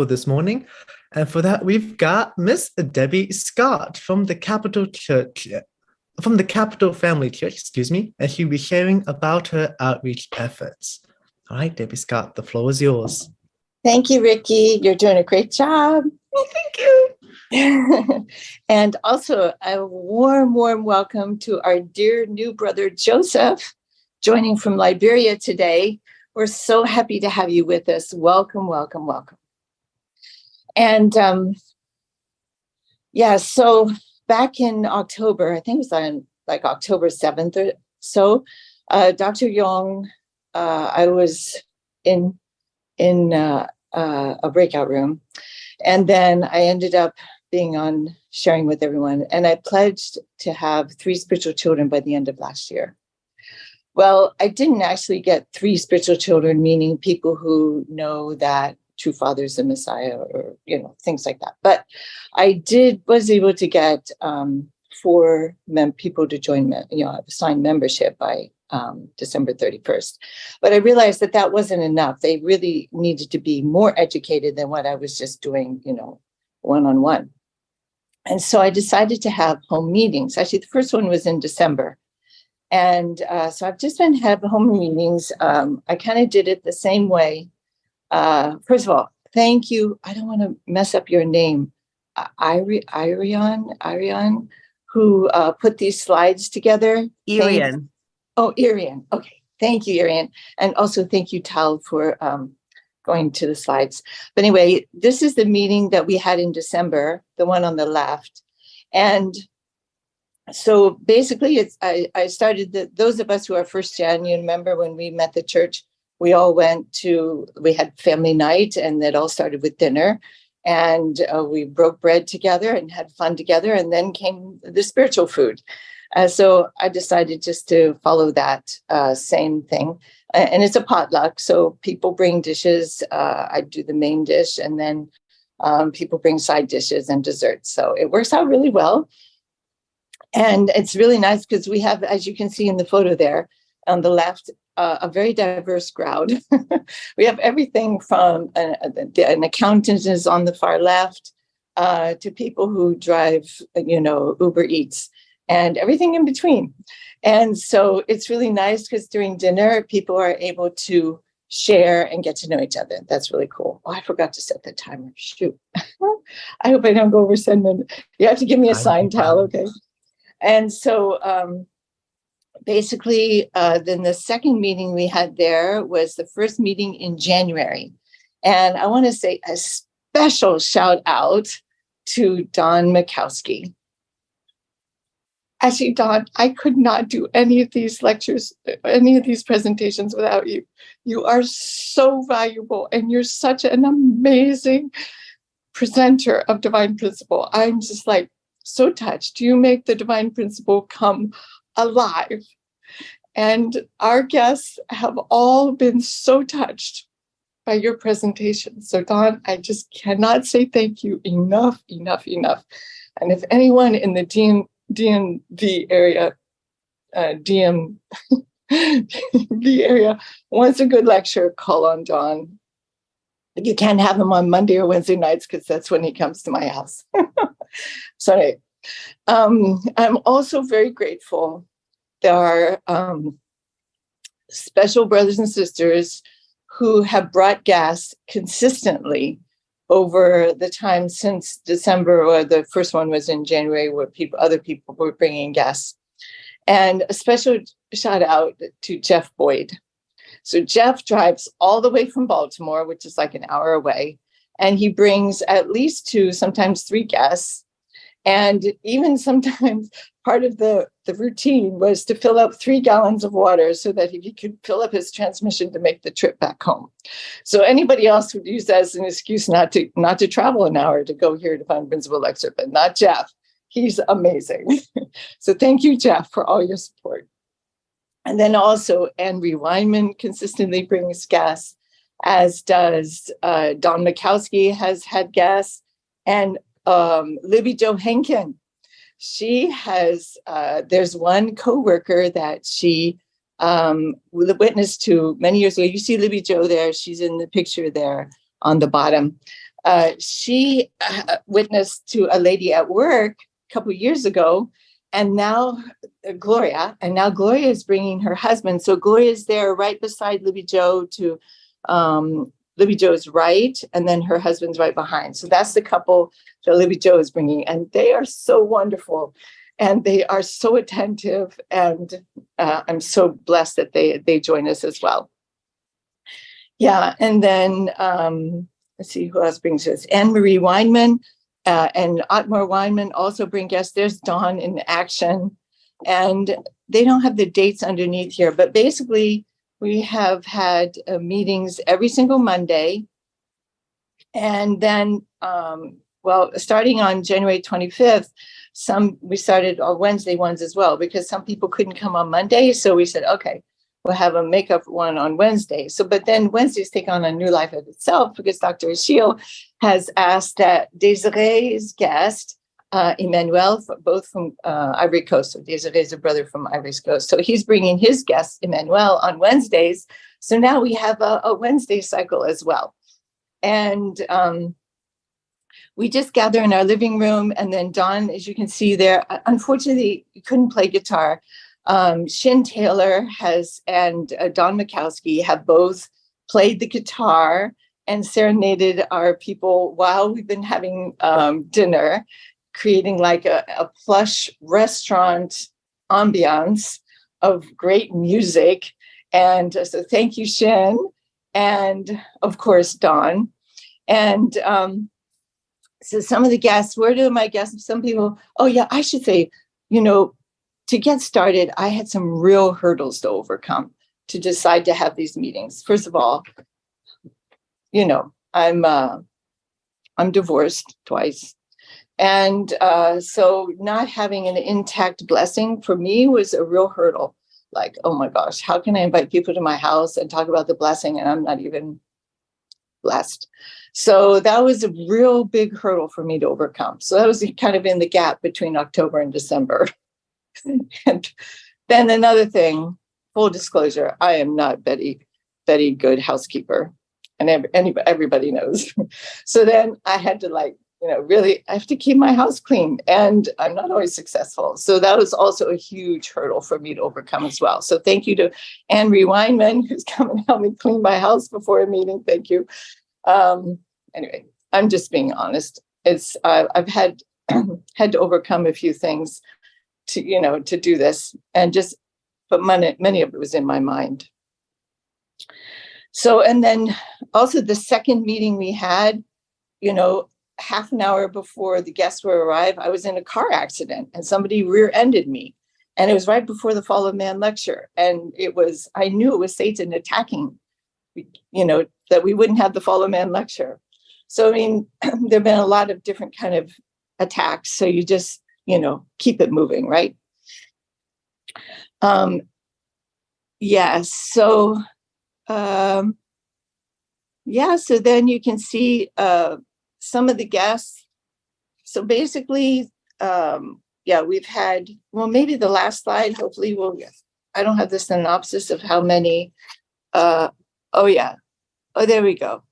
this morning. And for that, we've got Miss Debbie Scott from the Capital Family Church, and she'll be sharing about her outreach efforts. All right, Debbie Scott, the floor is yours. Thank you, Ricky. You're doing a great job. Well, thank you. And also a warm welcome to our dear new brother, Joseph, joining from Liberia today. We're so happy to have you with us. Welcome. And so back in October, I think it was on like October 7th or so, Dr. Yong, I was in a breakout room. And then I ended up being on sharing with everyone. And I pledged to have 3 spiritual children by the end of last year. Well, I didn't actually get 3 spiritual children, meaning people who know that true Father is the Messiah, or, things like that. But I was able to get 4 people to join, sign membership by December 31st. But I realized that wasn't enough. They really needed to be more educated than what I was just doing, one-on-one. And so I decided to have home meetings. Actually, the first one was in December. And so I've just been having home meetings. I kind of did it the same way. First of all, thank you. I don't want to mess up your name. Ariane, who put these slides together. Irian. Oh, Irian. Okay. Thank you, Irian. And also thank you, Tal, for going to the slides. But anyway, this is the meeting that we had in December, the one on the left. And so basically, I started, those of us who are first gen, you remember when we met the church, we had family night, and it all started with dinner. And we broke bread together and had fun together. And then came the spiritual food. So I decided just to follow that same thing. And it's a potluck. So people bring dishes. I do the main dish, and then people bring side dishes and desserts. So it works out really well. And it's really nice because we have, as you can see in the photo there on the left, a very diverse crowd. We have everything from an accountant is on the far left to people who drive, Uber Eats, and everything in between. And so it's really nice because during dinner, people are able to share and get to know each other. That's really cool. Oh, I forgot to set the timer. Shoot. I hope I don't go over 7 minutes. You have to give me a sign, Tal, okay? And so basically, then the second meeting we had there was the first meeting in January. And I want to say a special shout out to Don Mikowski. Actually, Don, I could not do any of these lectures, any of these presentations without you. You are so valuable, and you're such an amazing presenter of Divine Principle. I'm just so touched. You make the Divine Principle come alive. And our guests have all been so touched by your presentation. So Don, I just cannot say thank you enough. And if anyone in the DMV area, the area wants a good lecture, call on Don. You can't have him on Monday or Wednesday nights because that's when he comes to my house. Sorry. I'm also very grateful. There are special brothers and sisters who have brought gas consistently over the time since December, or the first one was in January, where other people were bringing gas. And a special shout out to Jeff Boyd. So Jeff drives all the way from Baltimore, which is like an hour away, and he brings at least 2, sometimes 3 guests. And even sometimes part of the routine was to fill up 3 gallons of water so that he could fill up his transmission to make the trip back home. So anybody else would use that as an excuse not to travel an hour to go here to find Principal Lecture, but not Jeff. He's amazing. So thank you, Jeff, for all your support. And then also Anne-Marie Weinman consistently brings guests, as does Don Mikowski has had guests, and Libby Jo Henkin. She has, there's one coworker that she witnessed to many years ago. You see Libby Jo there. She's in the picture there on the bottom. She witnessed to a lady at work a couple of years ago, and now Gloria is bringing her husband. So Gloria is there right beside Libby Jo to Libby Jo's right, and then her husband's right behind. So that's the couple that Libby Jo is bringing, and they are so wonderful, and they are so attentive, and I'm so blessed that they join us as well. Yeah, and then let's see who else brings us. Anne-Marie Weinman And Otmar Weinman also bring guests. There's Dawn in action. And they don't have the dates underneath here, but basically we have had meetings every single Monday. And then, starting on January 25th, we started on Wednesday ones as well, because some people couldn't come on Monday. So we said, okay, we'll have a makeup one on Wednesday. But then Wednesdays take on a new life of itself, because Dr. Achille has asked that Desiree's guest, Emmanuel, both from Ivory Coast. So Desiree is a brother from Ivory Coast. So he's bringing his guest, Emmanuel, on Wednesdays. So now we have a Wednesday cycle as well. And we just gather in our living room. And then Don, as you can see there, unfortunately, he couldn't play guitar. Shin Taylor and Don Mikowski have both played the guitar and serenaded our people while we've been having dinner, creating like a plush restaurant ambiance of great music. And so thank you, Shin. And of course, Don. And so some of the guests, where do my guests, some people, oh yeah, I should say, to get started, I had some real hurdles to overcome to decide to have these meetings. First of all, I'm divorced twice. And so not having an intact blessing for me was a real hurdle. Like, oh my gosh, how can I invite people to my house and talk about the blessing and I'm not even blessed? So that was a real big hurdle for me to overcome. So that was kind of in the gap between October and December. And then another thing, full disclosure, I am not Betty good housekeeper, and everybody knows. So then I had to really, I have to keep my house clean, and I'm not always successful. So that was also a huge hurdle for me to overcome as well. So thank you to Anne-Marie Weinman, who's come and helped me clean my house before a meeting. Thank you. Anyway, I'm just being honest. I've had to overcome a few things to do this, but many of it was in my mind. So, and then also the second meeting we had, half an hour before the guests were arrived, I was in a car accident and somebody rear-ended me. And it was right before the Fall of Man lecture. And I knew it was Satan attacking, that we wouldn't have the Fall of Man lecture. So, I mean, there've been a lot of different kind of attacks. So you just, keep it moving, right? So then you can see some of the guests. So basically, we've had, maybe the last slide, hopefully I don't have the synopsis of how many, there we go.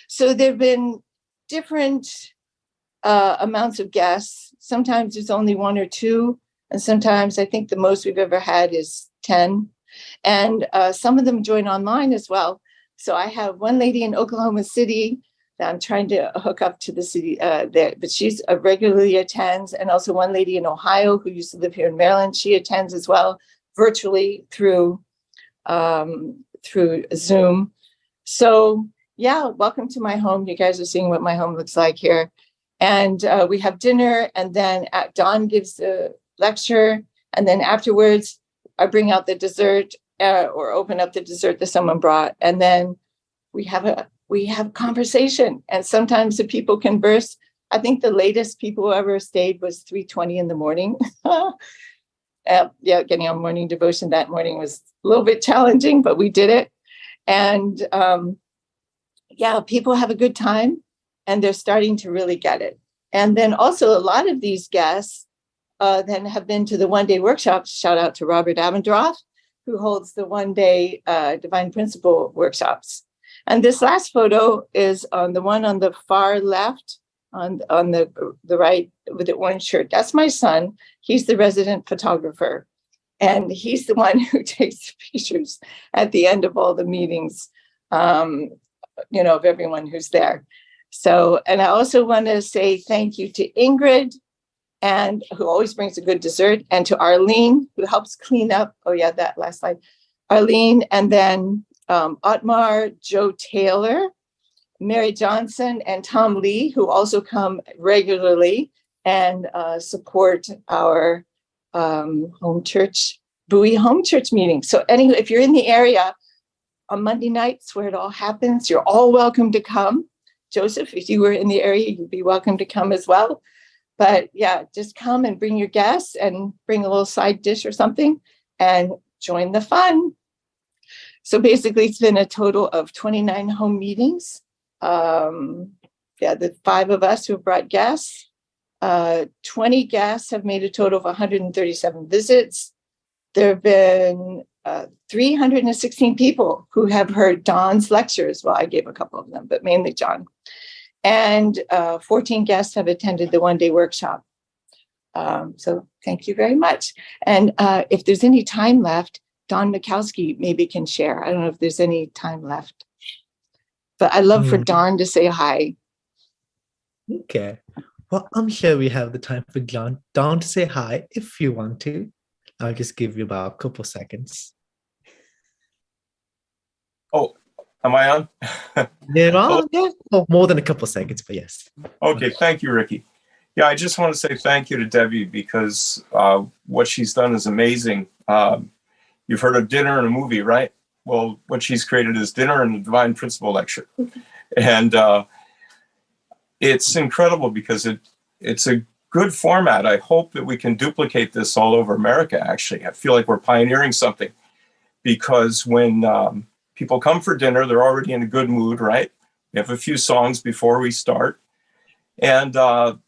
So there've been different amounts of guests. Sometimes there's only one or two, and sometimes I think the most we've ever had is 10. And some of them join online as well. So I have one lady in Oklahoma City that I'm trying to hook up to the city there, but she's regularly attends, and also one lady in Ohio who used to live here in Maryland. She attends as well virtually through Zoom. So yeah, welcome to my home. You guys are seeing what my home looks like here. And we have dinner, and then Dawn gives the lecture, and then afterwards I bring out the dessert or open up the dessert that someone brought, and then we have conversation. And sometimes the people converse. I think the latest people who ever stayed was 3:20 in the morning. Getting on morning devotion that morning was a little bit challenging, but we did it. And people have a good time, and they're starting to really get it. And then also a lot of these guests then have been to the one-day workshops. Shout out to Robert Abendroth, who holds the one-day Divine Principle workshops. And this last photo is on the one on the far left, on the right with the orange shirt. That's my son. He's the resident photographer. And he's the one who takes the pictures at the end of all the meetings, of everyone who's there. So, and I also want to say thank you to Ingrid, and who always brings a good dessert, and to Arlene, who helps clean up. Oh yeah, that last slide. Arlene, and then Otmar, Joe Taylor, Mary Johnson and Tom Lee, who also come regularly and support our home church, Bowie home church meeting. So anyway, if you're in the area on Monday nights where it all happens, you're all welcome to come. Joseph, if you were in the area, you'd be welcome to come as well. But yeah, just come and bring your guests and bring a little side dish or something and join the fun. So basically, it's been a total of 29 home meetings. The 5 of us who have brought guests. 20 guests have made a total of 137 visits. There have been 316 people who have heard Don's lectures. Well, I gave a couple of them, but mainly John. And 14 guests have attended the one-day workshop. So thank you very much. And if there's any time left, Don Mikowski maybe can share. I don't know if there's any time left. But I'd love for Don to say hi. Okay. Well, I'm sure we have the time for Don to say hi if you want to. I'll just give you about a couple seconds. Oh, am I on? You're on, yeah. Oh, more than a couple seconds, but yes. Okay, thank you, Ricky. Yeah, I just want to say thank you to Debbie because what she's done is amazing. You've heard of dinner and a movie, right? Well, what she's created is dinner and a divine principle lecture. And it's incredible because it's a good format. I hope that we can duplicate this all over America, actually. I feel like we're pioneering something because when people come for dinner, they're already in a good mood, right? We have a few songs before we start. And the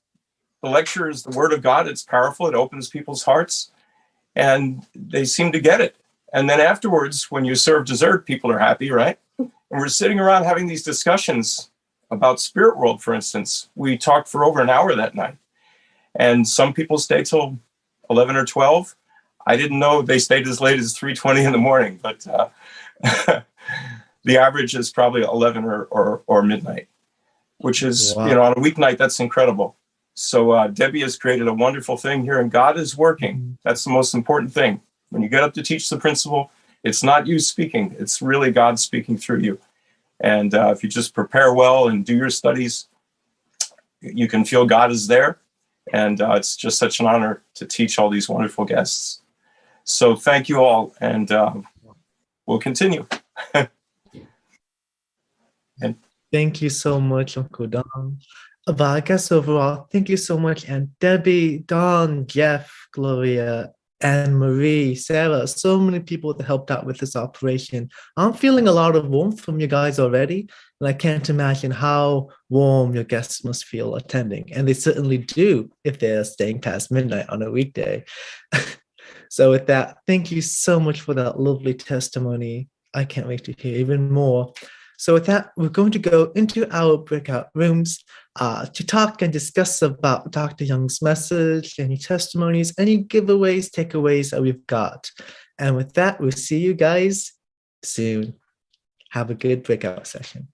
lecture is the word of God. It's powerful. It opens people's hearts and they seem to get it. And then afterwards, when you serve dessert, people are happy, right? And we're sitting around having these discussions about Spirit World, for instance. We talked for over an hour that night. And some people stay till 11 or 12. I didn't know they stayed as late as 3:20 in the morning, but the average is probably 11 or midnight, which is, wow. On a weeknight, that's incredible. So Debbie has created a wonderful thing here and God is working. That's the most important thing. When you get up to teach the principle, it's not you speaking. It's really God speaking through you. And if you just prepare well and do your studies, you can feel God is there. And it's just such an honor to teach all these wonderful guests. So thank you all. And we'll continue. And thank you so much, Uncle Don. But I guess overall, thank you so much. And Debbie, Don, Jeff, Gloria, and Marie, Sarah, so many people that helped out with this operation. I'm feeling a lot of warmth from you guys already, and I can't imagine how warm your guests must feel attending. And they certainly do if they're staying past midnight on a weekday. So with that, thank you so much for that lovely testimony. I can't wait to hear even more. So with that, we're going to go into our breakout rooms to talk and discuss about Dr. Yong's message, any testimonies, any giveaways, takeaways that we've got. And with that, we'll see you guys soon. Have a good breakout session.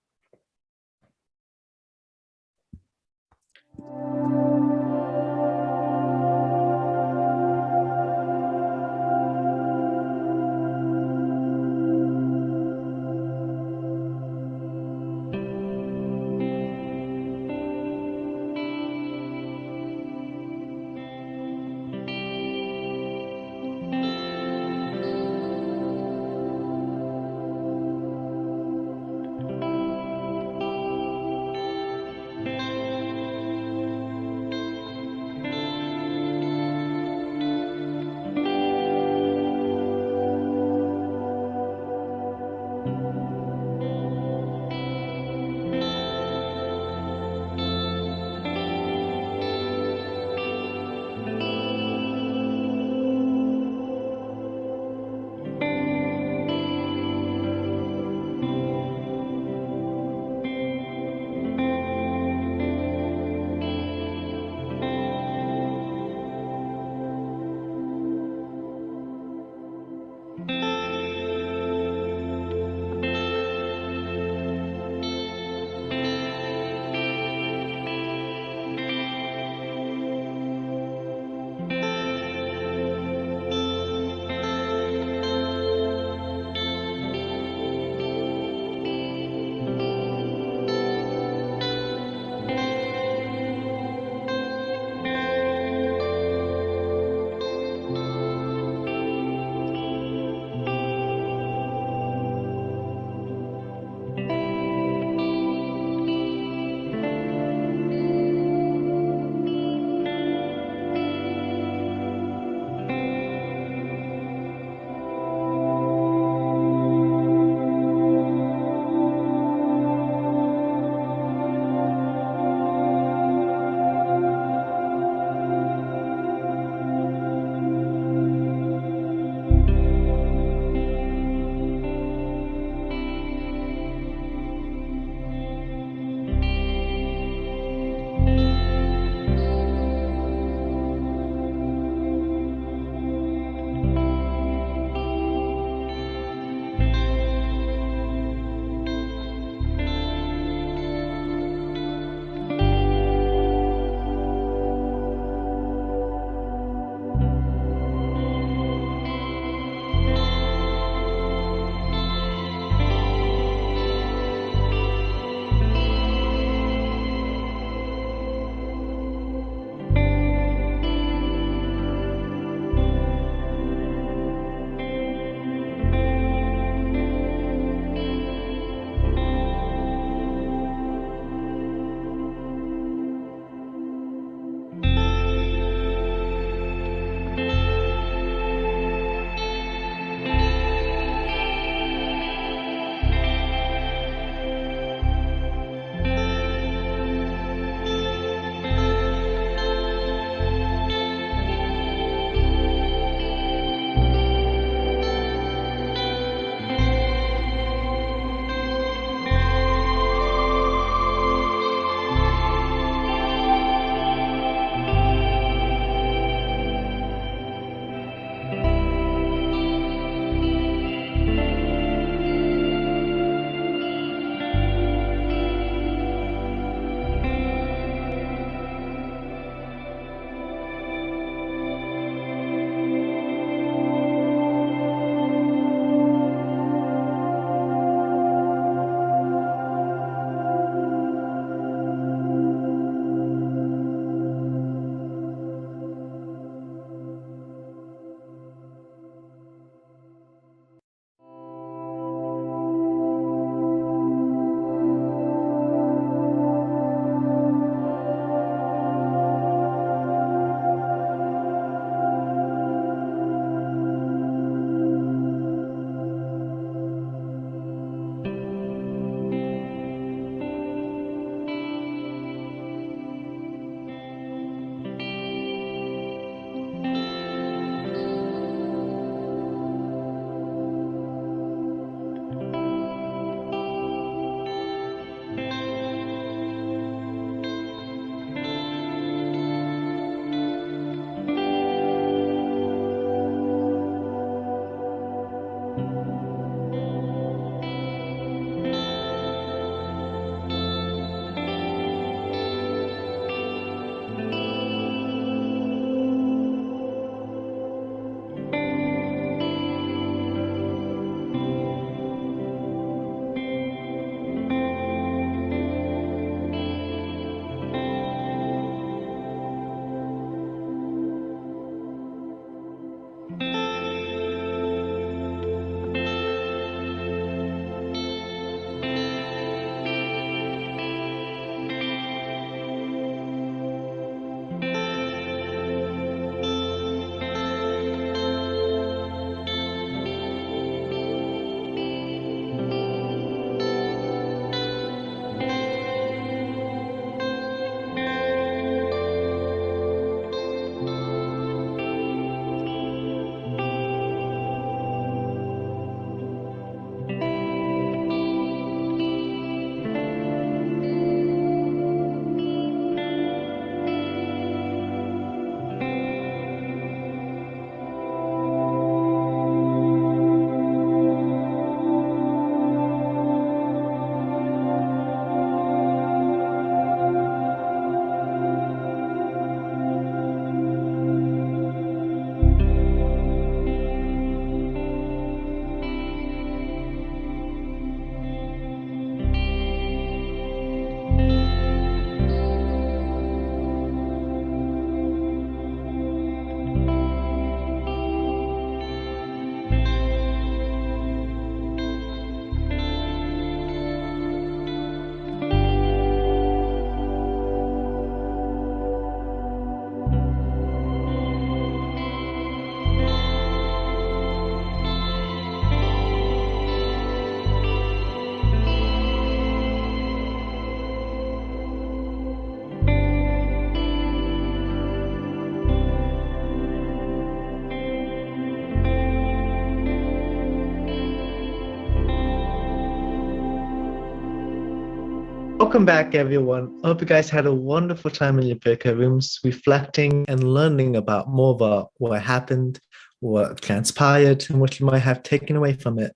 Welcome back, everyone. I hope you guys had a wonderful time in your breakout rooms, reflecting and learning about more about what happened, what transpired, and what you might have taken away from it.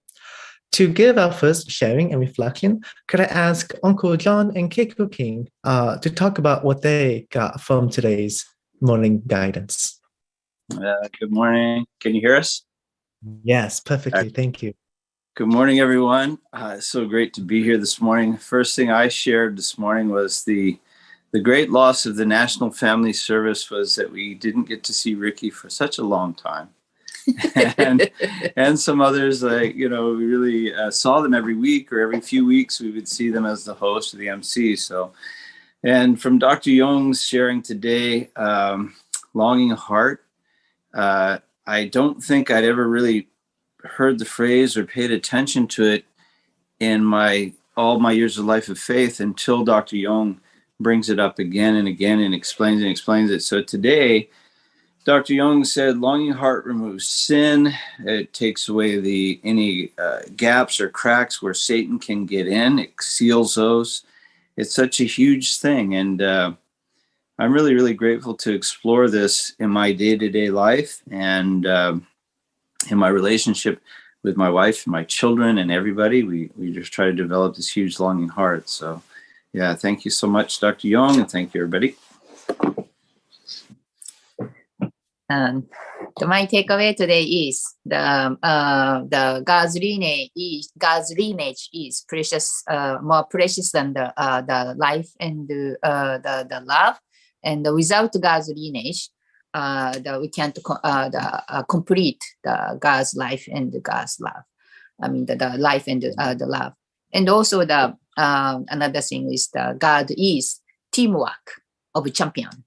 To give our first sharing and reflection, could I ask Uncle John and Keiko King to talk about what they got from today's morning guidance? Good morning. Can you hear us? Yes, perfectly. Thank you. Good morning, everyone. It's so great to be here this morning. First thing I shared this morning was the great loss of the National Family Service was that we didn't get to see Ricky for such a long time. and some others, like, we really saw them every week or every few weeks. We would see them as the host or the MC. So, and from Dr. Yong's sharing today, Longing Heart, I don't think I'd ever really heard the phrase or paid attention to it in all my years of life of faith until Dr. Yong brings it up again and again and explains it. So today, Dr. Yong said, longing heart removes sin. It takes away any gaps or cracks where Satan can get in. It seals those. It's such a huge thing. And I'm really, really grateful to explore this in my day-to-day life and in my relationship with my wife and my children and everybody. We just try to develop this huge longing heart. So yeah, thank you so much, Dr. Yong, and thank you, everybody. My takeaway today is the God's lineage is precious, more precious than the life and the love. And without God's lineage, we can't complete the God's life and the God's love. I mean the life and the love. And also another thing is God is teamwork of champion.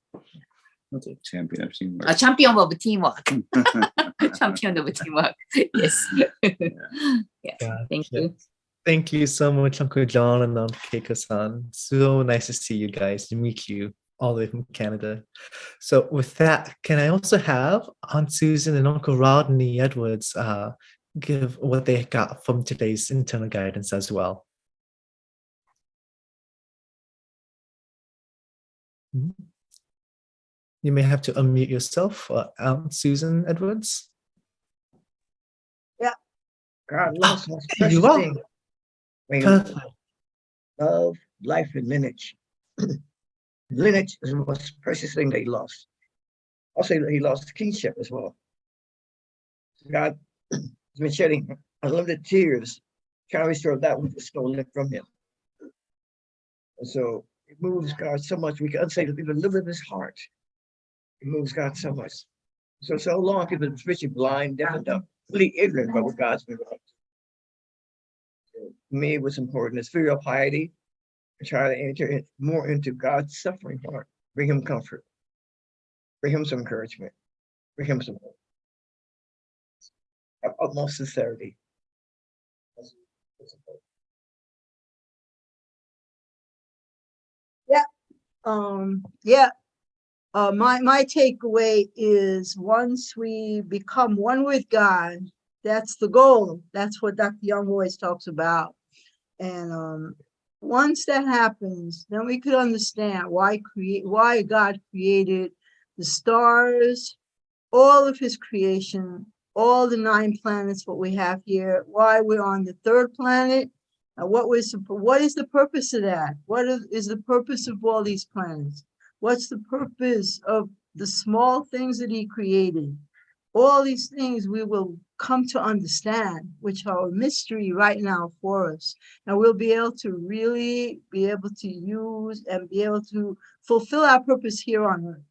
Okay. Champion of teamwork. A champion of teamwork. Champion of teamwork. Yes. Yes. Thank you. Thank you so much, Uncle John and Aunt Keiko-san. So nice to see you guys, to meet you all the way from Canada. So with that, can I also have Aunt Susan and Uncle Rodney Edwards give what they got from today's internal guidance as well? You may have to unmute yourself, Aunt Susan Edwards. Yeah. God loves us. You are. Perfect. Love, life, and lineage. Lineage is the most precious thing that he lost. I'll say that he lost kingship as well. God has been shedding unlimited tears, trying to restore that which was stolen from him. And so it moves God so much, we can say that even live in his heart. It moves God so much. So long people are spiritually blind, deaf, and dumb, really ignorant about what God's been doing. For me, what's important is filial piety. Try to enter more into God's suffering heart. Bring him comfort. Bring him some encouragement. Bring him some hope. Have utmost sincerity. Yeah. My takeaway is once we become one with God, that's the goal. That's what Dr. Young always talks about. And once that happens, then we could understand why God created the stars, all of his creation, all the 9 planets, what we have here, why we're on the 3rd planet, what is the purpose of that? What is the purpose of all these planets? What's the purpose of the small things that he created? All these things we will come to understand, which are a mystery right now for us. And we'll be able to really be able to use and be able to fulfill our purpose here on earth.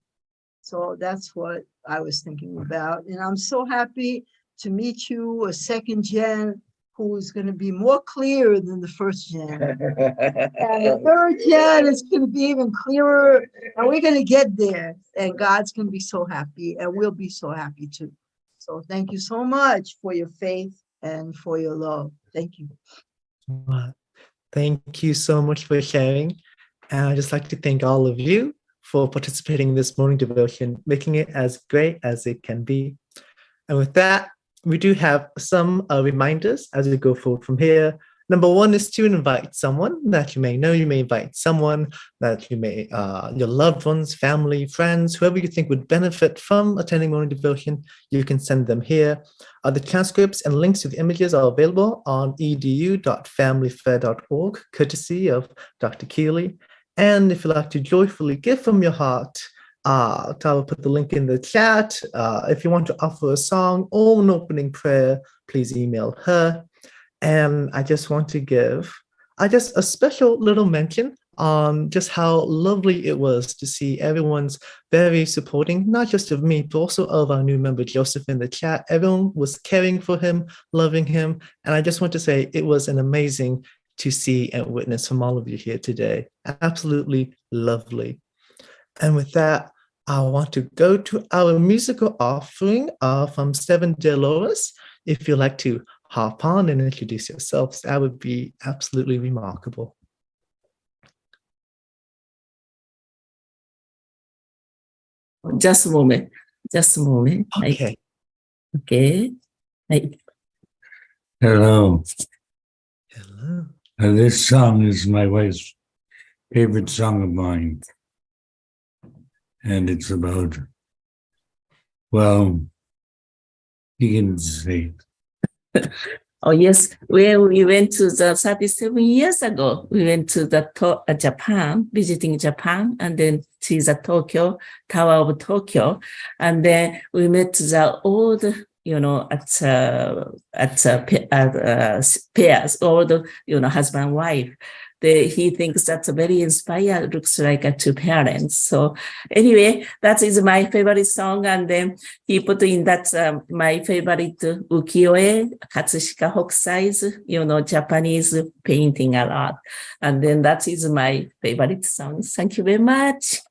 So that's what I was thinking about. And I'm so happy to meet you, a 2nd gen, who is going to be more clear than the 1st gen. And the 3rd gen is going to be even clearer. And we're going to get there. And God's going to be so happy. And we'll be so happy too. So thank you so much for your faith and for your love. Thank you. Thank you so much for sharing. And I'd just like to thank all of you for participating in this morning devotion, making it as great as it can be. And with that, we do have some reminders as we go forward from here. Number one is to invite someone that you may know. You may invite someone that you may, your loved ones, family, friends, whoever you think would benefit from attending morning devotion. You can send them here. The transcripts and links to the images are available on edu.familyfair.org, courtesy of Dr. Keeley. And if you'd like to joyfully give from your heart, I will put the link in the chat. If you want to offer a song or an opening prayer, please email her. And I just want to give just a special little mention on just how lovely it was to see everyone's very supporting, not just of me, but also of our new member, Joseph, in the chat. Everyone was caring for him, loving him. And I just want to say it was an amazing to see and witness from all of you here today. Absolutely lovely. And with that, I want to go to our musical offering from Seven Dolores. If you'd like to hop on and introduce yourselves, that would be absolutely remarkable. Just a moment. Okay. Okay. Hello. Hello. This song is my wife's favorite song of mine. And it's about, well, you can say it. Oh, yes. When we went to the 37 years ago, we went to the Japan, visiting Japan, and then to the Tower of Tokyo. And then we met the old, pairs, old, husband and wife. He thinks that's very inspired, looks like two parents. So anyway, that is my favorite song. And then he put in that my favorite ukiyo-e, Katsushika Hokusai's, Japanese painting a lot. And then that is my favorite song. Thank you very much.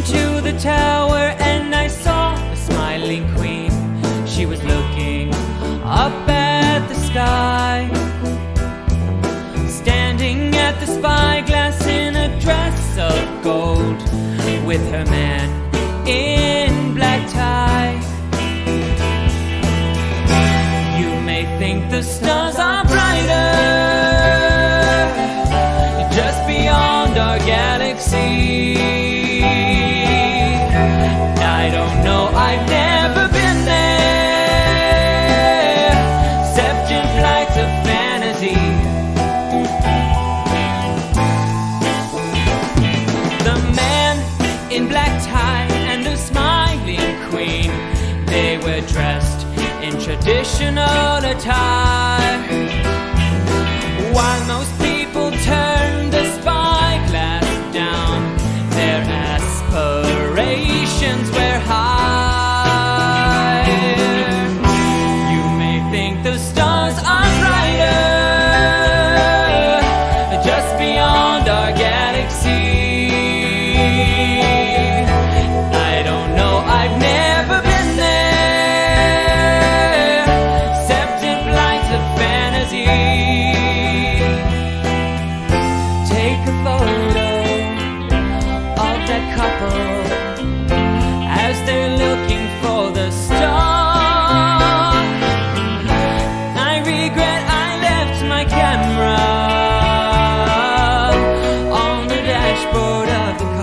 To the tower and I saw a smiling queen. She was looking up at the sky, standing at the spyglass in a dress of gold, with her man in black tie. You may think the stars are brighter just beyond our galaxy. I don't know, I've never been there, except in flights of fantasy. The man in black tie and the smiling queen, they were dressed in traditional attire, while most people turned the spyglass down. Their aspirations were high. You may think the stars are brighter just beyond our galaxy. I don't know, I've never been there, except in flights of fantasy. Take a photo of that couple as they're looking for the star. I regret I left my camera on the dashboard of the car.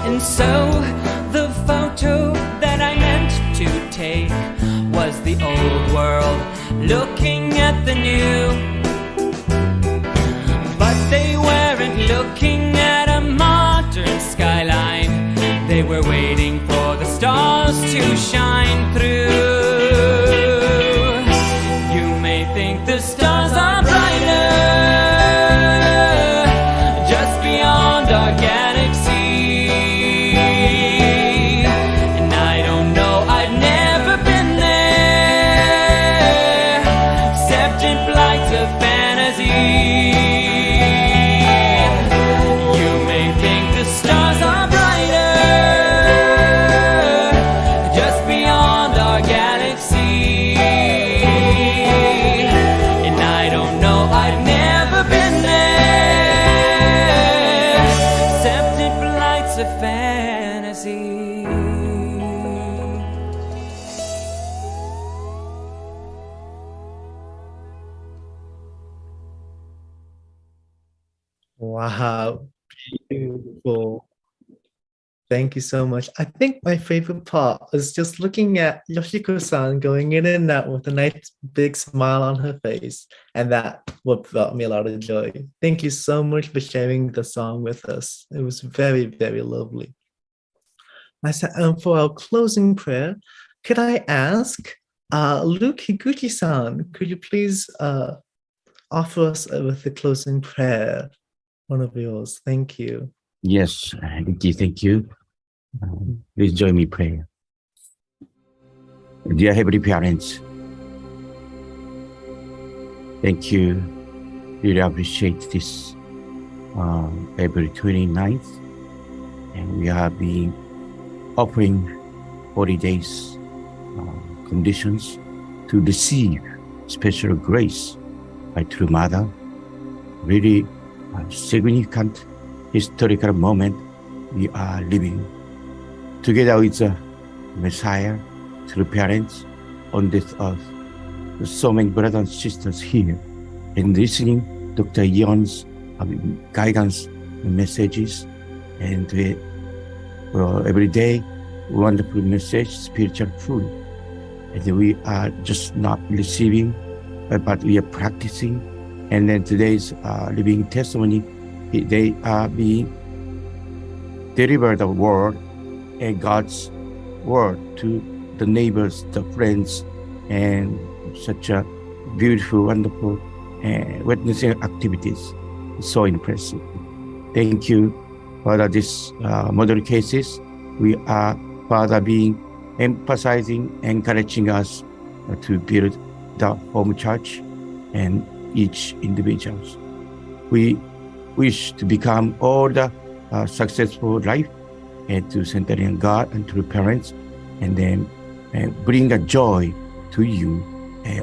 And so the photo that I meant to take was the old world looking at the new. But they weren't looking at a modern skyline. They were waiting for the stars to shine through. You may think the stars are brighter just beyond our galaxy. Wow, beautiful. Thank you so much. I think my favorite part is just looking at Yoshiko-san going in and out with a nice big smile on her face. And that what brought me a lot of joy. Thank you so much for sharing the song with us. It was very, very lovely. For our closing prayer, could I ask Luke Higuchi-san, could you please offer us with the closing prayer? One of yours. Thank you. Yes, Ricky, thank you. Please join me in prayer. Dear Heavenly Parents, thank you. Really appreciate this April 29th. And we are being offering 40 days conditions to receive special grace by True Mother. Really significant historical moment we are living together with the Messiah, True Parents on this earth. There's so many brothers and sisters here and listening Dr. Yong's guidance and messages, and every day wonderful message, spiritual food. And we are just not receiving, but we are practicing. And then today's living testimony, they are being delivered the word and God's word to the neighbors, the friends, and such a beautiful, wonderful witnessing activities. So impressive. Thank you for this model cases. We are further being emphasizing, encouraging us to build the home church and each individuals. We wish to become all the successful life and to centering God and to parents, and then bring a joy to you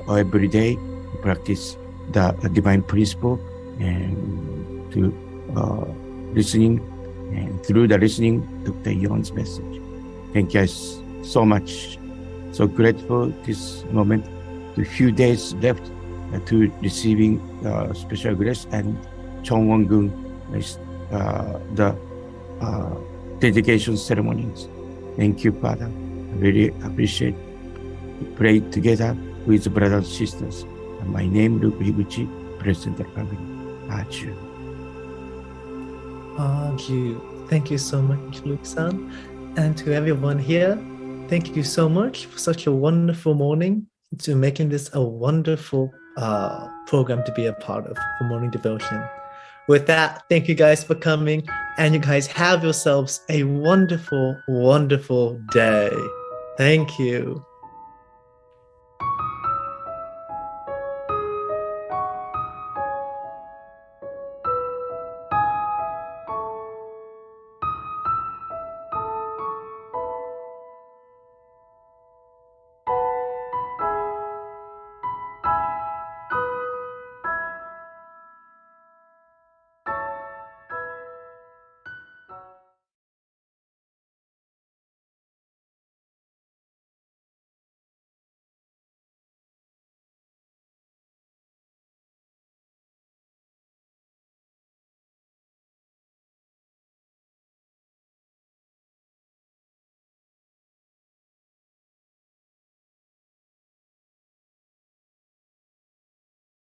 every day. Practice the divine principle and to listening, and through the listening, Dr. Yong's message. Thank you guys so much. So grateful this moment. The few days left to receiving special grace and Chongwon-gun the dedication ceremonies. Thank you, Father. I really appreciate. Pray together with brothers and sisters. And my name, Luke Higuchi, President of the family. Achu. Thank you so much, Luke-san. And to everyone here, thank you so much for such a wonderful morning, to making this a wonderful program to be a part of for morning devotion. With that, thank you guys for coming, and you guys have yourselves a wonderful, wonderful day. Thank you.